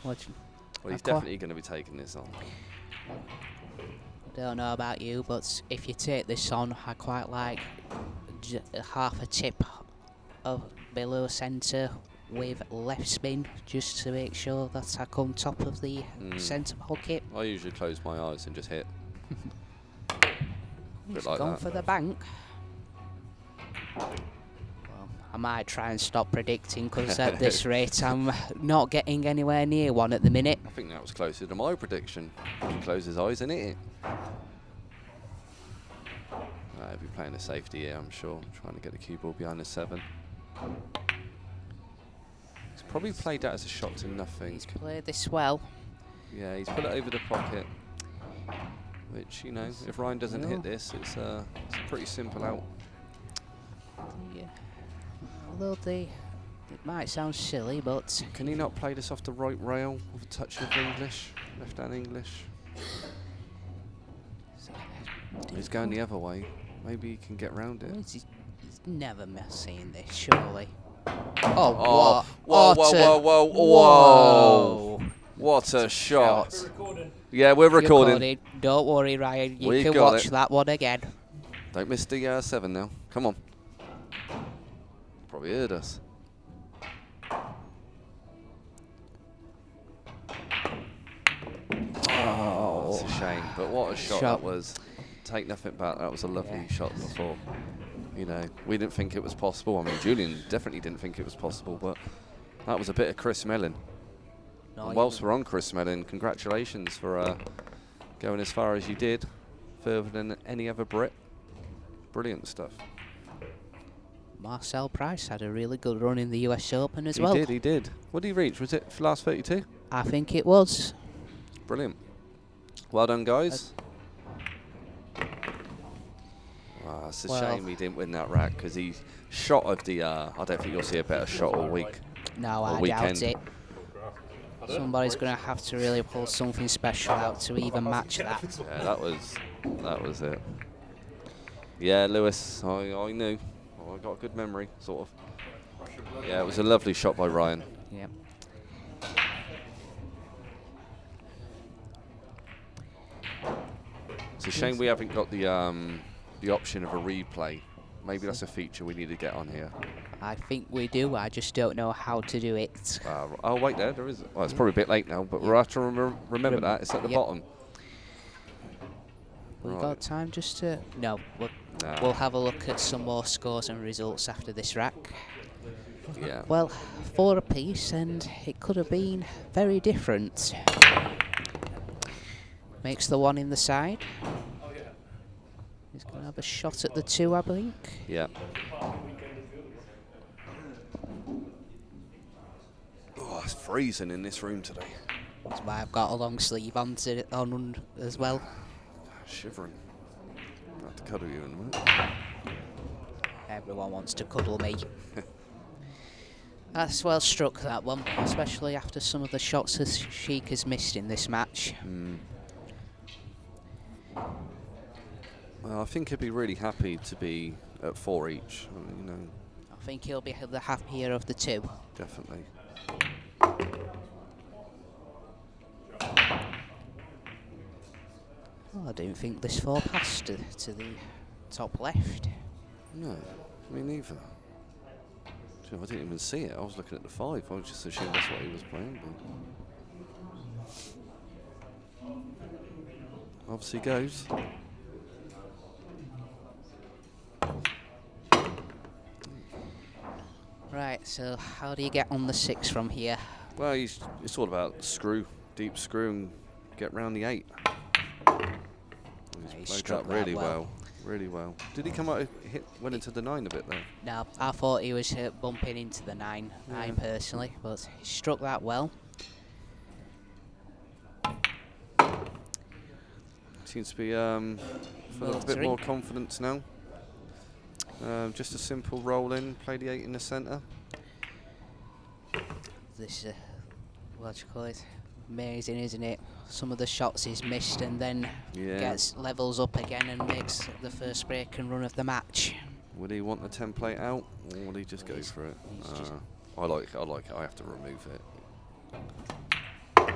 Well, he's definitely going to be taking this on. Don't know about you, but if you take this on, I quite like half a tip of below centre with left spin, just to make sure that I come top of the centre pocket. I usually close my eyes and just hit. He's like gone that. for the bank. Well, I might try and stop predicting, because at this rate I'm not getting anywhere near one at the minute. I think that was closer to my prediction. He closed his eyes and hit it. He'll be playing a safety here, I'm sure. Trying to get the cue ball behind the 7. He's probably played that as a shot to nothing. He's played this well. Yeah, he's put it over the pocket. Which, you know, if Ryan doesn't hit this, it's a pretty simple out. Yeah. Although it might sound silly, but Can he not play this off the right rail with a touch of English? Left-hand English? He's going the other way. Maybe he can get round it. he's never missing this, surely. Oh, Oh, what? whoa. What a shot. We're recording. Yeah, we're recording. Don't worry, Ryan. You We've can got watch it. that one again. Don't miss the 7 now. Come on. Probably heard us. Oh, it's a shame, but what a shot that was. take nothing back. That was a lovely Yeah. shot before. You know, we didn't think it was possible. I mean, Julian definitely didn't think it was possible, but that was a bit of Chris Mellon. No, And whilst we're on Chris Mellon, congratulations for going as far as you did, further than any other Brit. Brilliant stuff. Marcel Price had a really good run in the US Open as well. He did. What did he reach? Was it for last 32? I think it was. Brilliant. Well done, guys. It's a shame he didn't win that rack because he shot of the. I don't think you'll see a better shot all week. No, I doubt it. Somebody's going to have to really pull something special out to even match that. Yeah, that was it. Yeah, Lewis, I knew. I got a good memory, sort of. Yeah, it was a lovely shot by Ryan. Yep. It's a shame we haven't got the option of a replay. Maybe that's a feature we need to get on here. I think we do. I just don't know how to do it. Oh, wait, there is. Well, it's probably a bit late now, but we'll have to remember that. It's at the bottom. We've got time just to... No, we'll have a look at some more scores and results after this rack. Yeah. Well, 4 apiece, and it could have been very different. Makes the 1 in the side. He's going to have a shot at the 2, I think. Yeah. Oh, it's freezing in this room today. That's why I've got a long sleeve on as well. Shivering. I have to cuddle you in a minute. Everyone wants to cuddle me. That's well struck, that one, especially after some of the shots Ashik has missed in this match. Well, I think he'd be really happy to be at 4 each. I mean, you know. I think he'll be the happier of the 2. Definitely. Well, I didn't think this 4 passed to the top left. No, me neither. I didn't even see it. I was looking at the 5. I was just assuming that's what he was playing. But obviously goes. Right, so how do you get on the 6 from here? Well, it's all about screw, deep screw, and get round the 8. He's played that really well. Really well. Did he come out, went into the 9 a bit there? No, I thought he was bumping into the 9, personally, but he struck that well. Seems to be full of a bit more confidence now. Just a simple roll in, play the 8 in the centre. This, what do you call it? Amazing, isn't it? Some of the shots he's missed and then gets levels up again and makes the first break and run of the match. Would he want the template out, or would he just go for it? I like it. I have to remove it.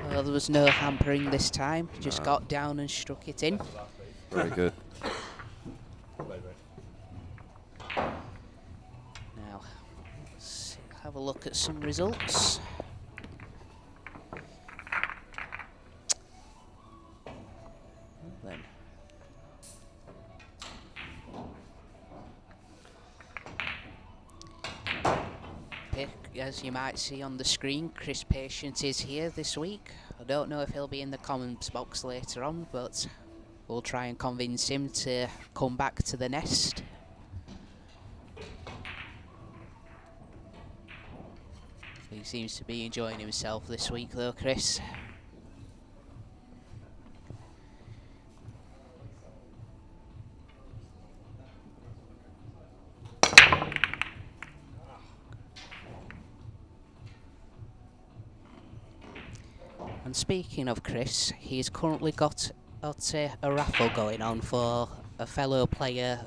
Well, there was no hampering this time. Just got down and struck it in. Very good. Now, let's have a look at some results. Then. As you might see on the screen, Chris Patient is here this week. I don't know if he'll be in the comments box later on, but we'll try and convince him to come back to the nest. He seems to be enjoying himself this week though, Chris. And speaking of Chris, he's currently got a raffle going on for a fellow player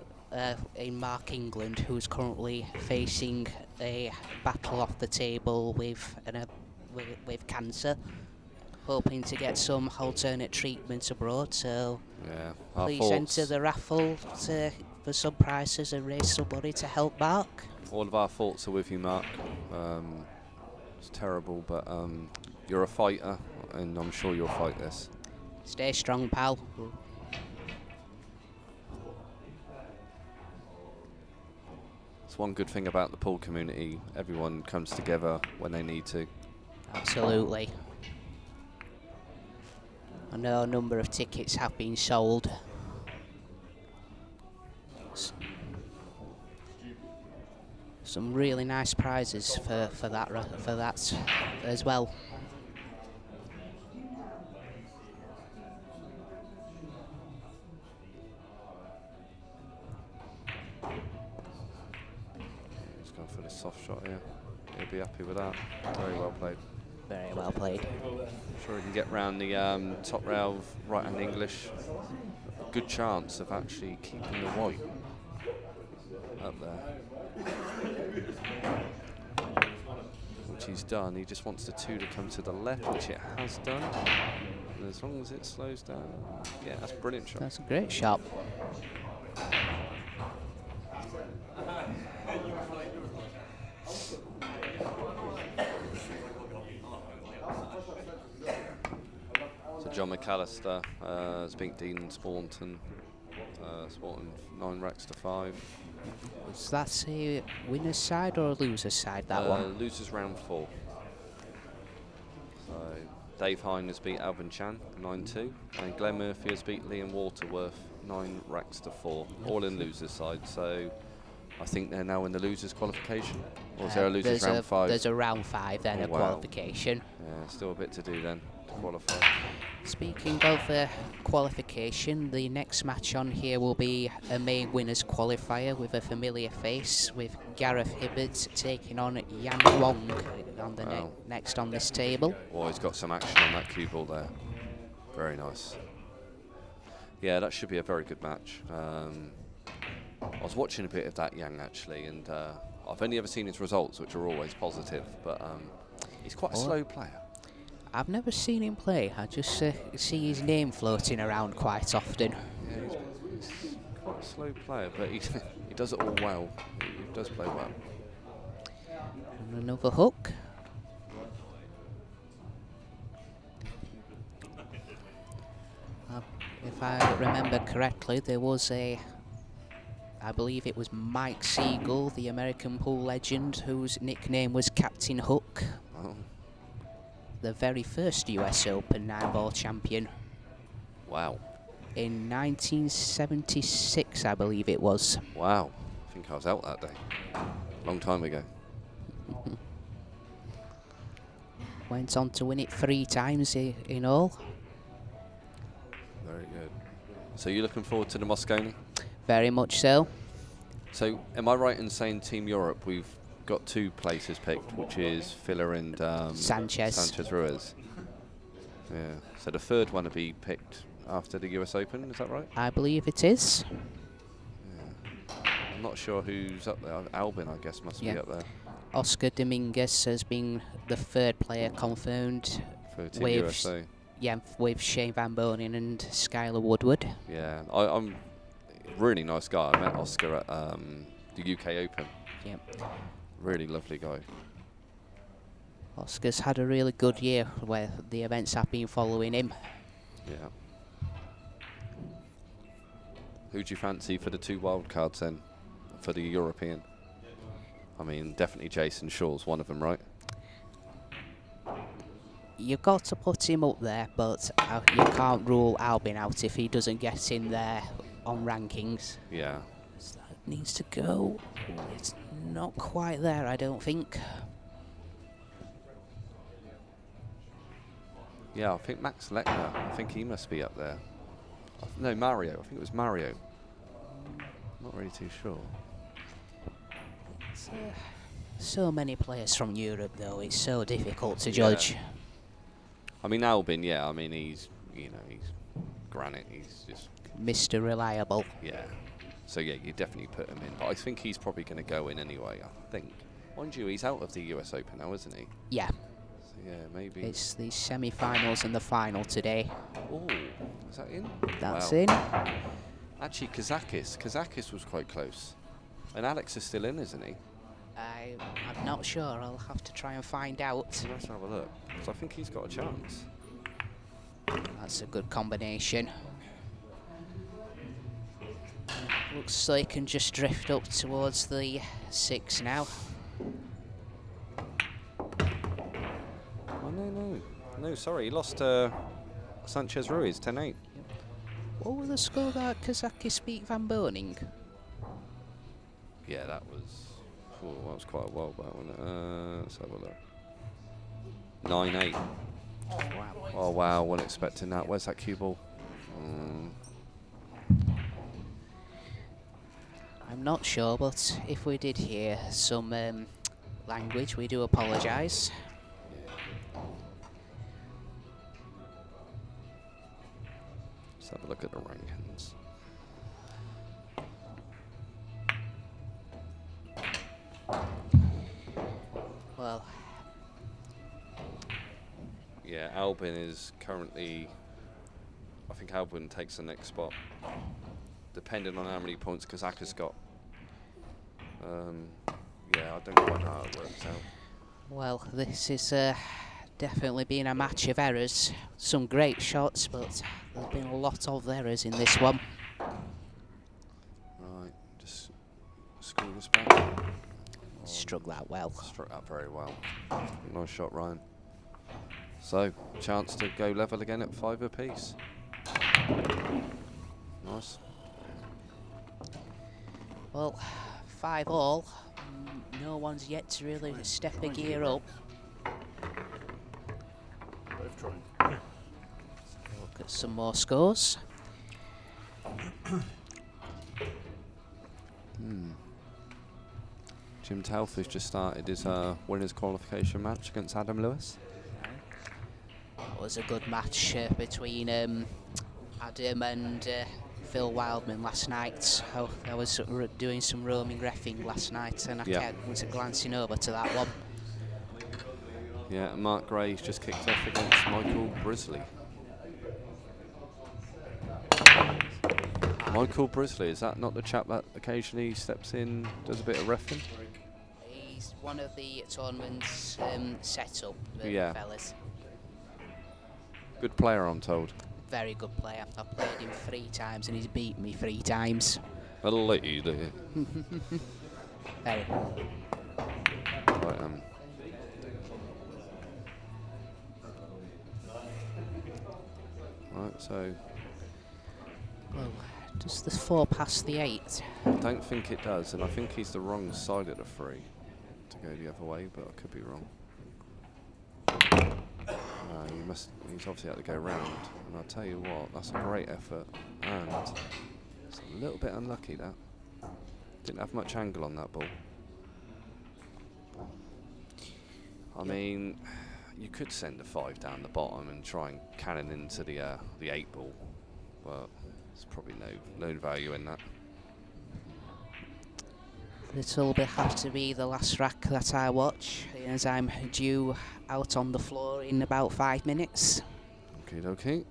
in Mark England who's currently facing a battle off the table with cancer, hoping to get some alternate treatment abroad. So please enter the raffle for some prizes and raise some money to help Mark. All of our thoughts are with you, Mark. It's terrible, but you're a fighter, and I'm sure you'll fight this. Stay strong, pal. It's one good thing about the pool community. Everyone comes together when they need to. Absolutely. I know a number of tickets have been sold. Some really nice prizes for that as well. He's going for the soft shot here. He'll be happy with that. Very well played. Very well played. I'm sure he can get round the top rail of right-hand English. A good chance of actually keeping the white up there. Which he's done. He just wants the 2 to come to the left, which it has done. And as long as it slows down, yeah, that's a brilliant shot. That's a great shot. So John McAllister has beat Dean Spawnton. Spawnton 9 racks to 5. Was that a winner's side or a loser's side, that one? Losers round 4. So Dave Hine has beat Alvin Chan 9-2, and Glenn Murphy has beat Liam Waterworth 9 racks to 4, all in losers side. So I think they're now in the losers qualification. Or is there a losers round 5? There's a round 5 then, a qualification. Yeah, still a bit to do then to qualify. Speaking of qualification, the next match on here will be a main winners qualifier with a familiar face, with Gareth Hibbard taking on Yan Wong on the next on this table. Oh, he's got some action on that cue ball there. Very nice. Yeah, that should be a very good match. I was watching a bit of that Yang actually, and I've only ever seen his results, which are always positive, but he's quite a slow player. I've never seen him play. I just see his name floating around quite often. Yeah, he's quite a slow player, but he does it all well. He does play well. And another hook. If I remember correctly, there was I believe it was Mike Siegel, the American pool legend, whose nickname was Captain Hook. Oh. The very first US Open 9-ball champion. Wow. In 1976, I believe it was. Wow. I think I was out that day. Long time ago. Went on to win it 3 times in all. Very good. So you're looking forward to the Moscone? Very much so. So am I right in saying Team Europe, we've got 2 places picked, which is Filler and Sanchez Ruiz. Yeah. So the 3rd one will be picked after the US Open, is that right? I believe it is. Yeah. I'm not sure who's up there. Albin, I guess, must be up there. Oscar Dominguez has been the 3rd player confirmed For Team with USA. with Shane Van Bonen and Skylar Woodward. Yeah, I'm a really nice guy. I met Oscar at the UK Open. Yep. Really lovely guy. Oscar's had a really good year where the events have been following him. Yeah. Who do you fancy for the 2 wildcards then, for the European? I mean, definitely Jason Shaw's one of them, right? You've got to put him up there, but you can't rule Albin out if he doesn't get in there on rankings. Yeah. So that needs to go. It's not quite there, I don't think. Yeah, I think Max Lechner, I think he must be up there. No, Mario. I think it was Mario. Not really too sure. So many players from Europe, though. It's so difficult to judge. I mean, Albin, yeah. I mean, he's granite. He's just Mr. Reliable. Yeah. So yeah, you definitely put him in. But I think he's probably going to go in anyway. I think. Mind you, he's out of the US Open now, isn't he? Yeah. So yeah, maybe. It's the semi-finals and the final today. Oh, is that in? That's wow. in. Actually, Kazakis was quite close. And Alex is still in, isn't he? I'm not sure. I'll have to try and find out. Let's have a look. So I think he's got a chance. That's a good combination. Looks like he can just drift up towards the 6 now. Oh, no, sorry, he lost Sanchez Ruiz, 10-8. What was the score that Kazaki Speak Van Boning? Yeah, that was quite a while back, wasn't it? Let's have a look. 9-8. Oh, wow. Oh, wow, wasn't expecting that. Where's that cue ball? I'm not sure, but if we did hear some language, we do apologise. Let's have a look at the rankings. Well, yeah, Albin is currently, I think Albin takes the next spot, depending on how many points Kazaka's got. Yeah, I don't quite know how it works out. well, this is definitely been a match of errors. Some great shots, but there's been a lot of errors in this one. Right, just screw this back. Struck that well. Struck that very well. Nice shot, Ryan. So, chance to go level again at 5 apiece. Nice. Well, 5 all. No one's yet to really step a gear up. Both trying. Look at some more scores. Jim Telf has just started his winners qualification match against Adam Lewis. It was a good match between Adam and Phil Wildman last night. I was doing some roaming reffing last night, and I was glancing over to that one. Yeah, and Mark Gray's just kicked off against Michael Brisley. Michael Brisley, is that not the chap that occasionally steps in, does a bit of reffing? He's one of the tournament's setup fellas. Good player, I'm told. Very good player. I've played him 3 times and he's beat me 3 times. A lady. Very. Right, right, so Well, does the 4 pass the 8? I don't think it does, and I think he's the wrong side of the 3 to go the other way, but I could be wrong. He's obviously had to go round, and I'll tell you what, that's a great effort, and it's a little bit unlucky that. Didn't have much angle on that ball. I mean, you could send a 5 down the bottom and try and cannon into the 8 ball, but there's probably no value in that. It'll have to be the last rack that I watch, as I'm due out on the floor in about 5 minutes. Okay.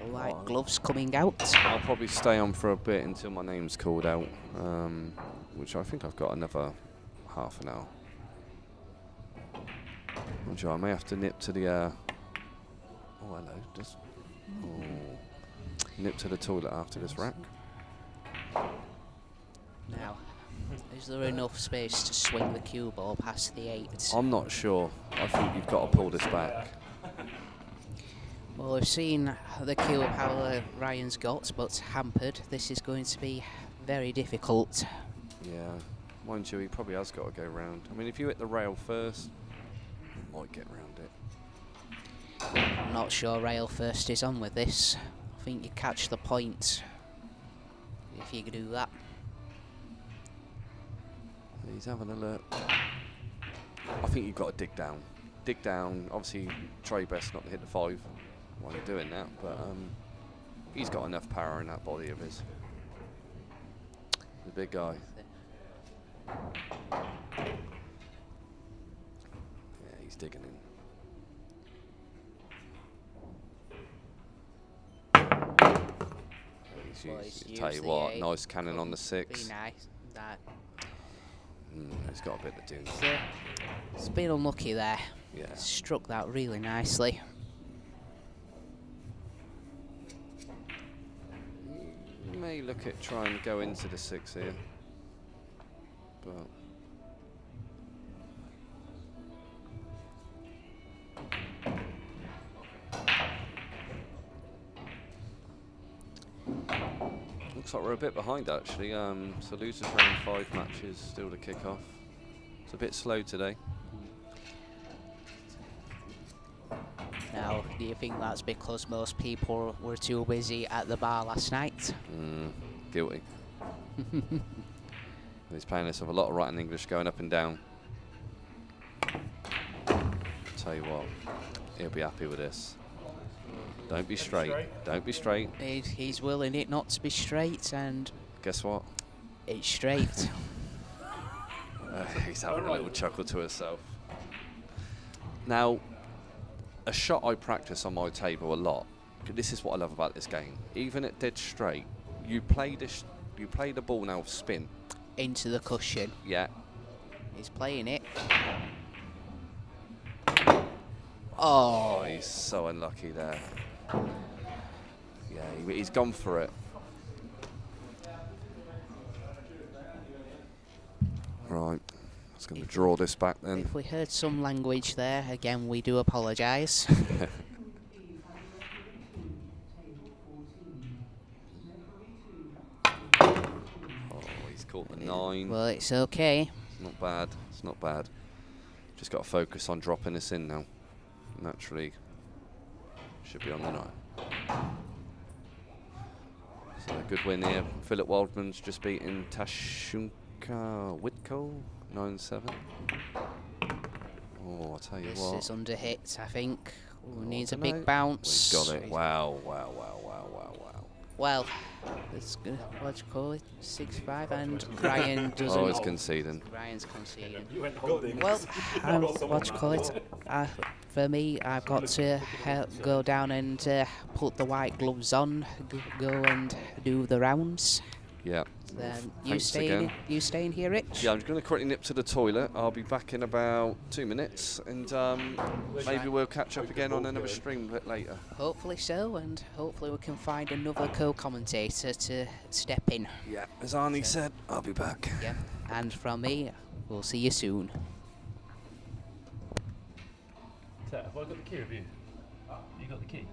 White gloves coming out. I'll probably stay on for a bit until my name's called out, which I think I've got another half an hour. I'm sure I may have to nip to the. Oh, hello. Nip to the toilet after this rack. Now, is there enough space to swing the cue ball past the 8? I'm not sure. I think you've got to pull this back. Well, we've seen the cue power Ryan's got, but hampered. This is going to be very difficult. Yeah, mind you, he probably has got to go round. I mean, if you hit the rail first, you might get round it. I'm not sure rail first is on with this. I think you catch the point if you do that. He's having a look. I think you've got to dig down. Dig down. Obviously, try your best not to hit the 5 while you're doing that, but he's got enough power in that body of his. The big guy. Yeah, he's digging in. Tell you what, nice cannon on the 6. Be nice. That. He's got a bit to do. It's been unlucky there. Yeah. Struck that really nicely. may look at trying to go into the 6 here, but looks like we're a bit behind actually. So losers round 5 matches still to kick off. It's a bit slow today. Now, do you think that's because most people were too busy at the bar last night? Guilty. He's playing this with a lot of writing English going up and down. Tell you what, he'll be happy with this. Don't be straight. Don't be straight. He's willing it not to be straight, and guess what? it's straight. He's having a little chuckle to himself. Now, a shot I practice on my table a lot. This is what I love about this game. Even at dead straight, you play the ball now with spin Into the cushion. Yeah. He's playing it. Oh, he's so unlucky there. Yeah, he's gone for it. Right, I was going to draw this back then. If we heard some language there, again, we do apologise. Oh, he's caught the 9. Well, it's okay. It's not bad. It's not bad. Just got to focus on dropping this in now. Naturally, should be on the 9. So a good win here. Philip Wildman's just beaten Tashunka Whitco 9-7. Oh, I'll tell you what. This is under hit, I think. Oh, Needs a dunno. big bounce. We've got it. Wow, wow, wow, wow, wow, wow. Well, it's good. What do you call it? 6-5, and Ryan doesn't. Oh, it's conceding. Ryan's conceding. You went holding. Well, what do you call it? For me, I've got to go down and put the white gloves on, go and do the rounds. Yeah. You Thanks again. staying here, Rich? Yeah, I'm going to quickly nip to the toilet. I'll be back in about 2 minutes, and maybe we'll catch up again on another stream a bit later. Hopefully so, and hopefully we can find another co-commentator to step in. Yeah, as Arnie said, I'll be back. Yeah, and from me, we'll see you soon. Have I got the key of you? You got the key?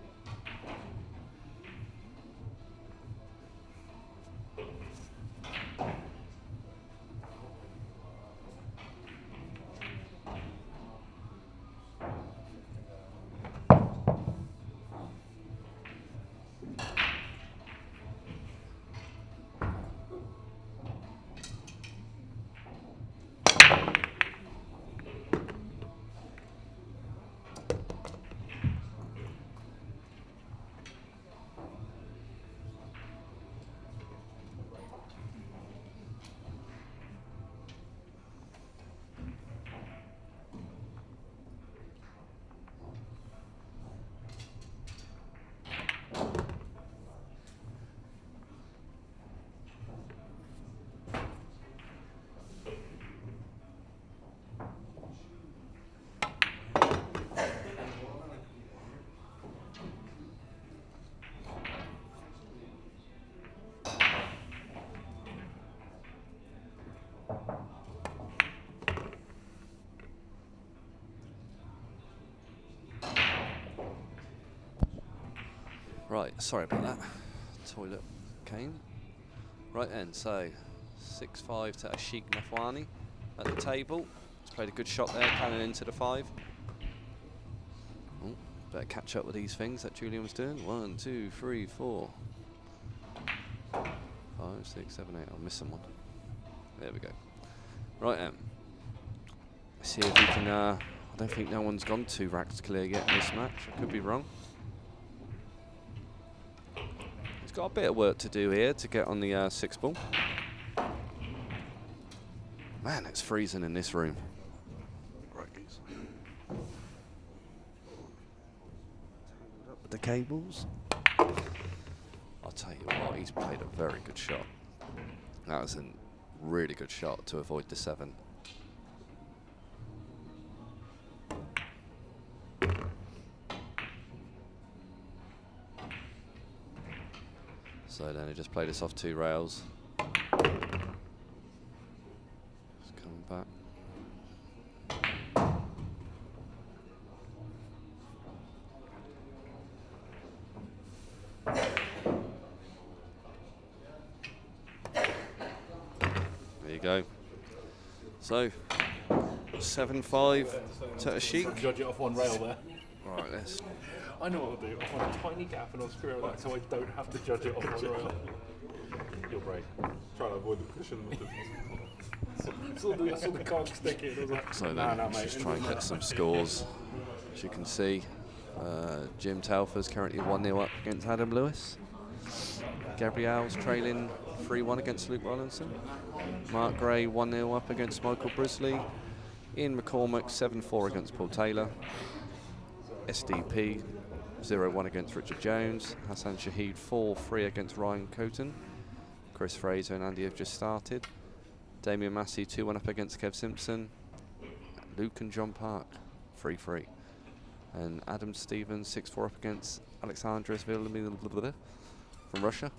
Right, sorry about that. Toilet came. Right then, so 6-5 to Ashik Nathwani at the table. He's played a good shot there, cannon into the 5. Oh, better catch up with these things that Julian was doing. 1, 2, 3, 4. 5, 6, 7, 8. I'm missing one. There we go. Right then. Let's see if we can. I don't think no one's gone 2 racks clear yet in this match. I could be wrong. Got a bit of work to do here to get on the 6 ball. Man, it's freezing in this room. Right, up with the cables. I'll tell you what, he's played a very good shot. That was a really good shot to avoid the 7. So then he just played this off 2 rails. Just coming back. There you go. So 7-5 to Ashik. Judge it off one rail there. Right, let's. I know what I'll do. I'll find a tiny gap and I'll screw it like so I don't have to judge it off one rail. You'll break. Try to avoid the cushion. So the can't stick it. So then just try and get some scores. As you can see, Jim Telfer's currently 1-0 up against Adam Lewis. Gabrielle's trailing 3-1 against Luke Rollinson. Mark Gray 1-0 up against Michael Brisley. Ian McCormack 7-4 against Paul Taylor. SDP 0-1 against Richard Jones. Hassan Shahid 4-3 against Ryan Coton. Chris Fraser and Andy have just started. Damien Massey 2-1 up against Kev Simpson. Luke and John Park 3-3. And Adam Stevens 6-4 up against Alexandros Villamil from Russia.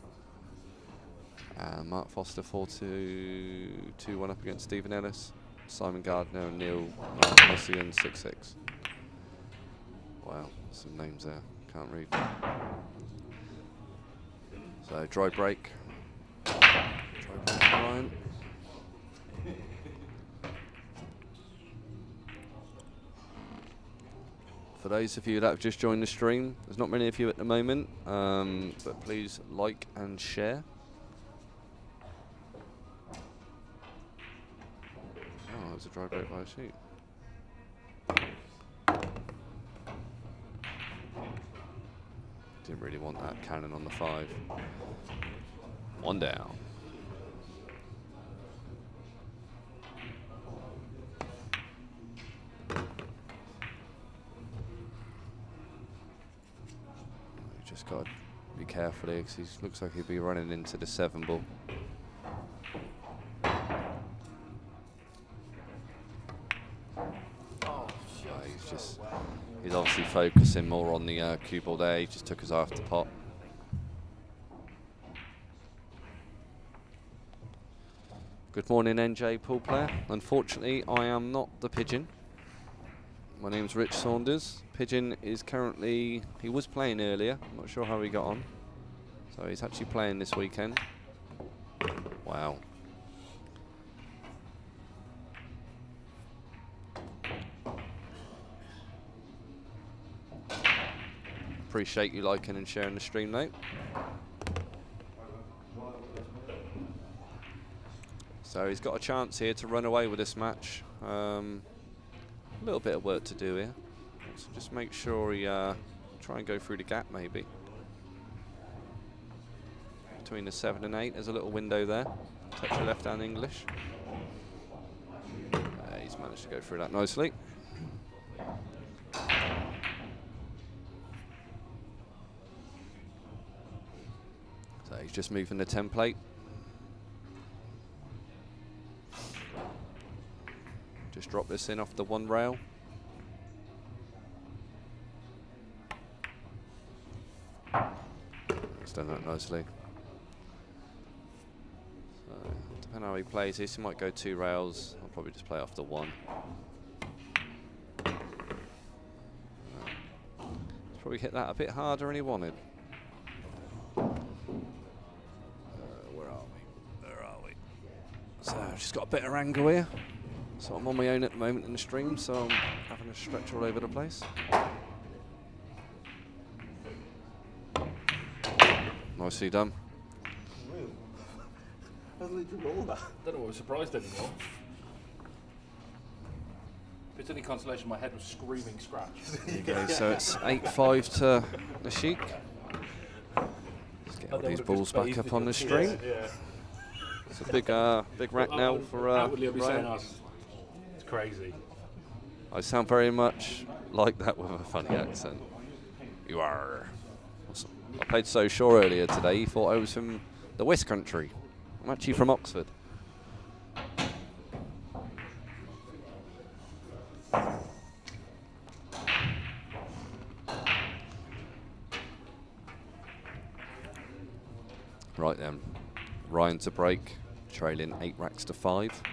Mark Foster 4-2-1 up against Stephen Ellis. Simon Gardner and Neil Messian 6-6. Wow, some names there. Can't read. So dry break. Ryan. For those of you that have just joined the stream, there's not many of you at the moment, but please like and share. Oh, that was a dry break by Ashik. Didn't really want that cannon on the 5. 1 down. You just got to be careful here because he looks like he'll be running into the 7 ball. He's obviously focusing more on the cue ball there. He just took his eye off the pot. Good morning, NJ pool player. Unfortunately, I am not the pigeon. My name's Rich Saunders. Pigeon is currently, he was playing earlier. I'm not sure how he got on. So he's actually playing this weekend. Wow. Appreciate you liking and sharing the stream, though. So he's got a chance here to run away with this match. A little bit of work to do here. So just make sure he try and go through the gap, maybe. Between the 7 and 8, there's a little window there. Touch your left hand English. He's managed to go through that nicely. So he's just moving the template. Just drop this in off the 1 rail. He's done that nicely. So, depending on how he plays this, he might go 2 rails. I'll probably just play off the 1. He's probably hit that a bit harder than he wanted. Where are we? So I've just got a better angle here. So I'm on my own at the moment in the stream, so I'm having a stretch all over the place. Nicely done. How did he do all that? I don't know why I was surprised anymore. If it's any consolation, my head was screaming scratch. There you go, so it's 8-5 to Ashik. Let's get all these balls back up on the stream. Yeah. It's a big rack now for outwardly, I'll be saying Ryan. it's crazy. I sound very much like that with a funny accent. You are. Awesome. I played So Sure earlier today. He thought I was from the West Country. I'm actually from Oxford. Right then, Ryan to break, trailing 8 racks to 5.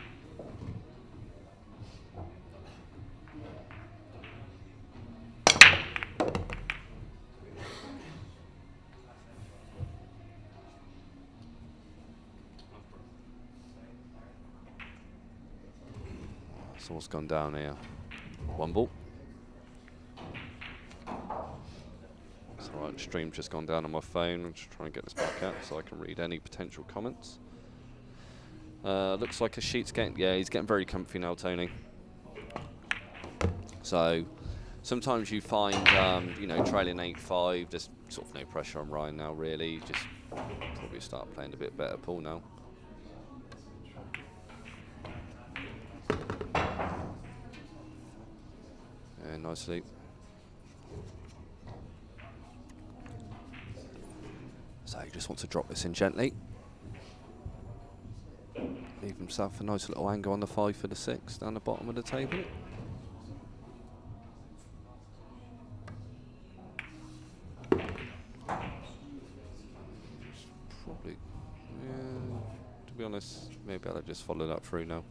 So what's gone down here? 1 ball. It's alright, stream's just gone down on my phone. I'm just trying to get this back up so I can read any potential comments. Looks like Ashik's getting, yeah, he's getting very comfy now, Tony. So sometimes you find, you know, trailing 8-5, there's sort of no pressure on Ryan now, really. Just probably start playing a bit better pool now. Yeah, nicely. So he just wants to drop this in gently. Leave himself a nice little angle on the 5 for the 6 down the bottom of the table. Probably, yeah, to be honest, maybe I'll just follow that through now.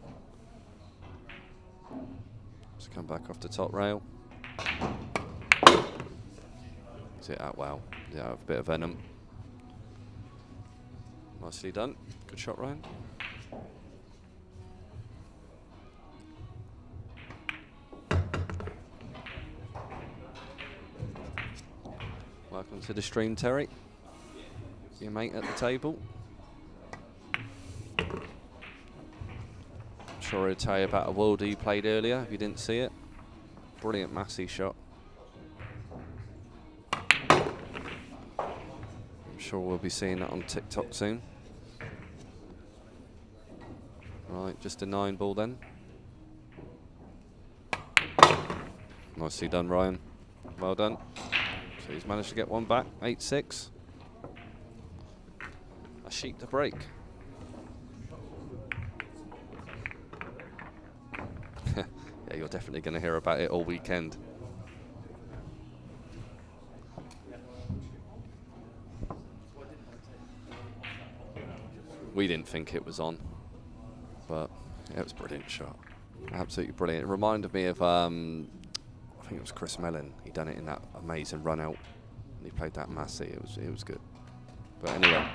Just come back off the top rail. Is it out? Wow. Yeah, I have a bit of venom. Nicely done. Good shot, Ryan. Welcome to the stream, Terry. Your mate at the table. I'm sure he'll tell you about a worldie he played earlier if you didn't see it. Brilliant Massey shot. I'm sure we'll be seeing that on TikTok soon. Right, just a 9 ball then. Nicely done, Ryan. Well done. So he's managed to get one back, 8-6. Ashik to break. Yeah, you're definitely going to hear about it all weekend. We didn't think it was on, but yeah, it was a brilliant shot. Absolutely brilliant. It reminded me of, I think it was Chris Mellon. He done it in that amazing run out, and he played that Massey. It was good. But anyway.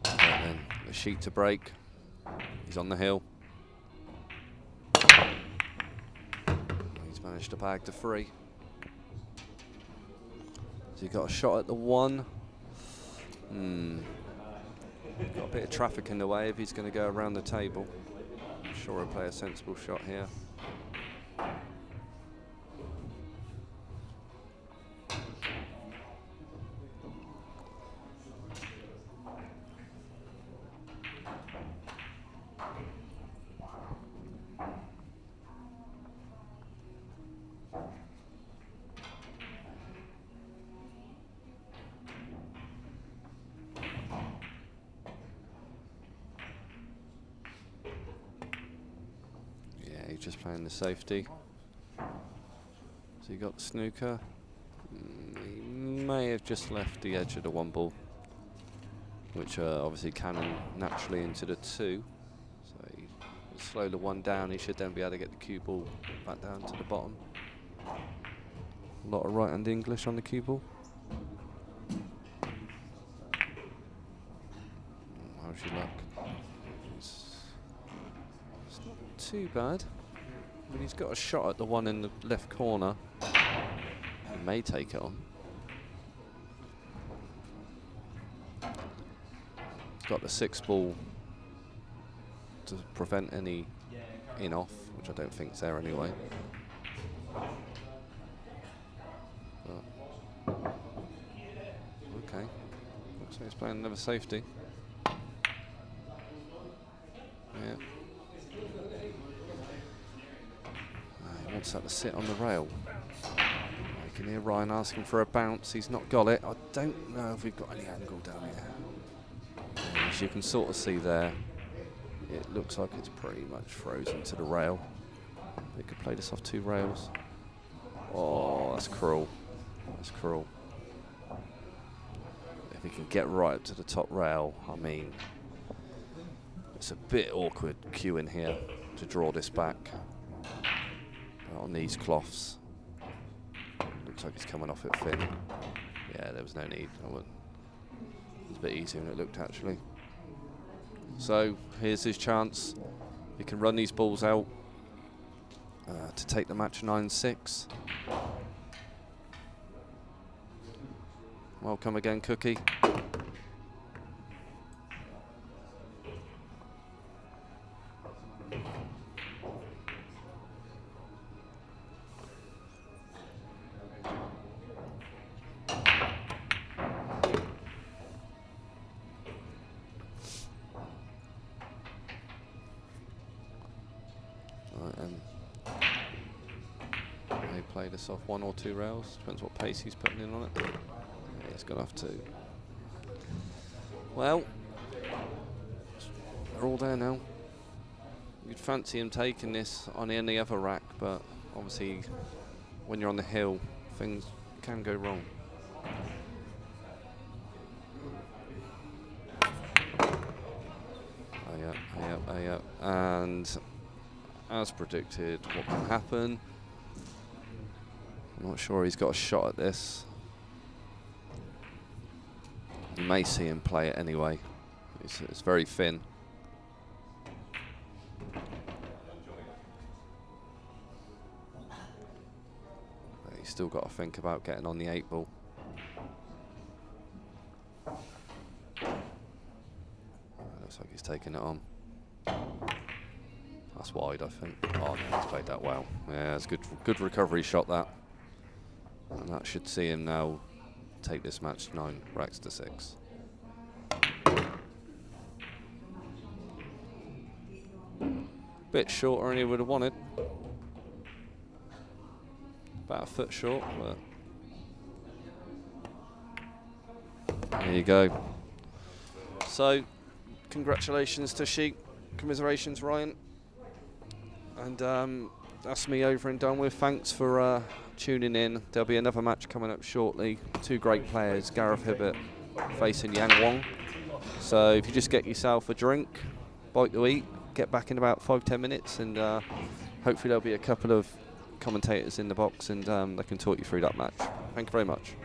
Right then, a sheet to break. He's on the hill. He's managed to bag the 3. So he got a shot at the 1. Got a bit of traffic in the way if he's going to go around the table. I'm sure he'll play a sensible shot here. Just playing the safety. So you got the snooker. He may have just left the edge of the 1 ball, which obviously cannon naturally into the 2. So he slow the 1 down. He should then be able to get the cue ball back down to the bottom. A lot of right-hand English on the cue ball. How's your luck? It's not too bad. I mean, he's got a shot at the 1 in the left corner. He may take it on. He's got the 6 ball to prevent any in-off, which I don't think is there anyway. But okay. Looks like he's playing another safety. Yeah. He wants that to sit on the rail. You can hear Ryan asking for a bounce. He's not got it. I don't know if we've got any angle down here. As you can sort of see there, it looks like it's pretty much frozen to the rail. They could play this off 2 rails. Oh, that's cruel. That's cruel. If he can get right up to the top rail, I mean, it's a bit awkward queuing here to draw this back. But on these cloths, looks like he's coming off it thin. Yeah, there was no need. It was a bit easier than it looked actually. So here's his chance. He can run these balls out to take the match 9-6. Welcome again, Cookie. May play this off 1 or 2 rails, depends what pace he's putting in on it. Yeah, he's gonna have to. Well, they're all there now. You'd fancy him taking this on any other rack, but obviously when you're on the hill, things can go wrong. Up. And as predicted, what can happen? I'm not sure he's got a shot at this. You may see him play it anyway. It's very thin. But he's still got to think about getting on the 8 ball. Looks like he's taking it on. That's wide, I think. Oh no, he's played that well. Yeah, it's good recovery shot that. And that should see him now take this match 9 racks to 6. Bit shorter than he would have wanted. About a foot short, but there you go. So, congratulations to Ashik. Commiserations, Ryan. And that's me over and done with. Thanks for tuning in. There'll be another match coming up shortly. 2 great players, Gareth Hibbert facing Yang Wong. So if you just get yourself a drink, bite to eat, get back in about 5-10 minutes, and hopefully there'll be a couple of commentators in the box, and they can talk you through that match. Thank you very much.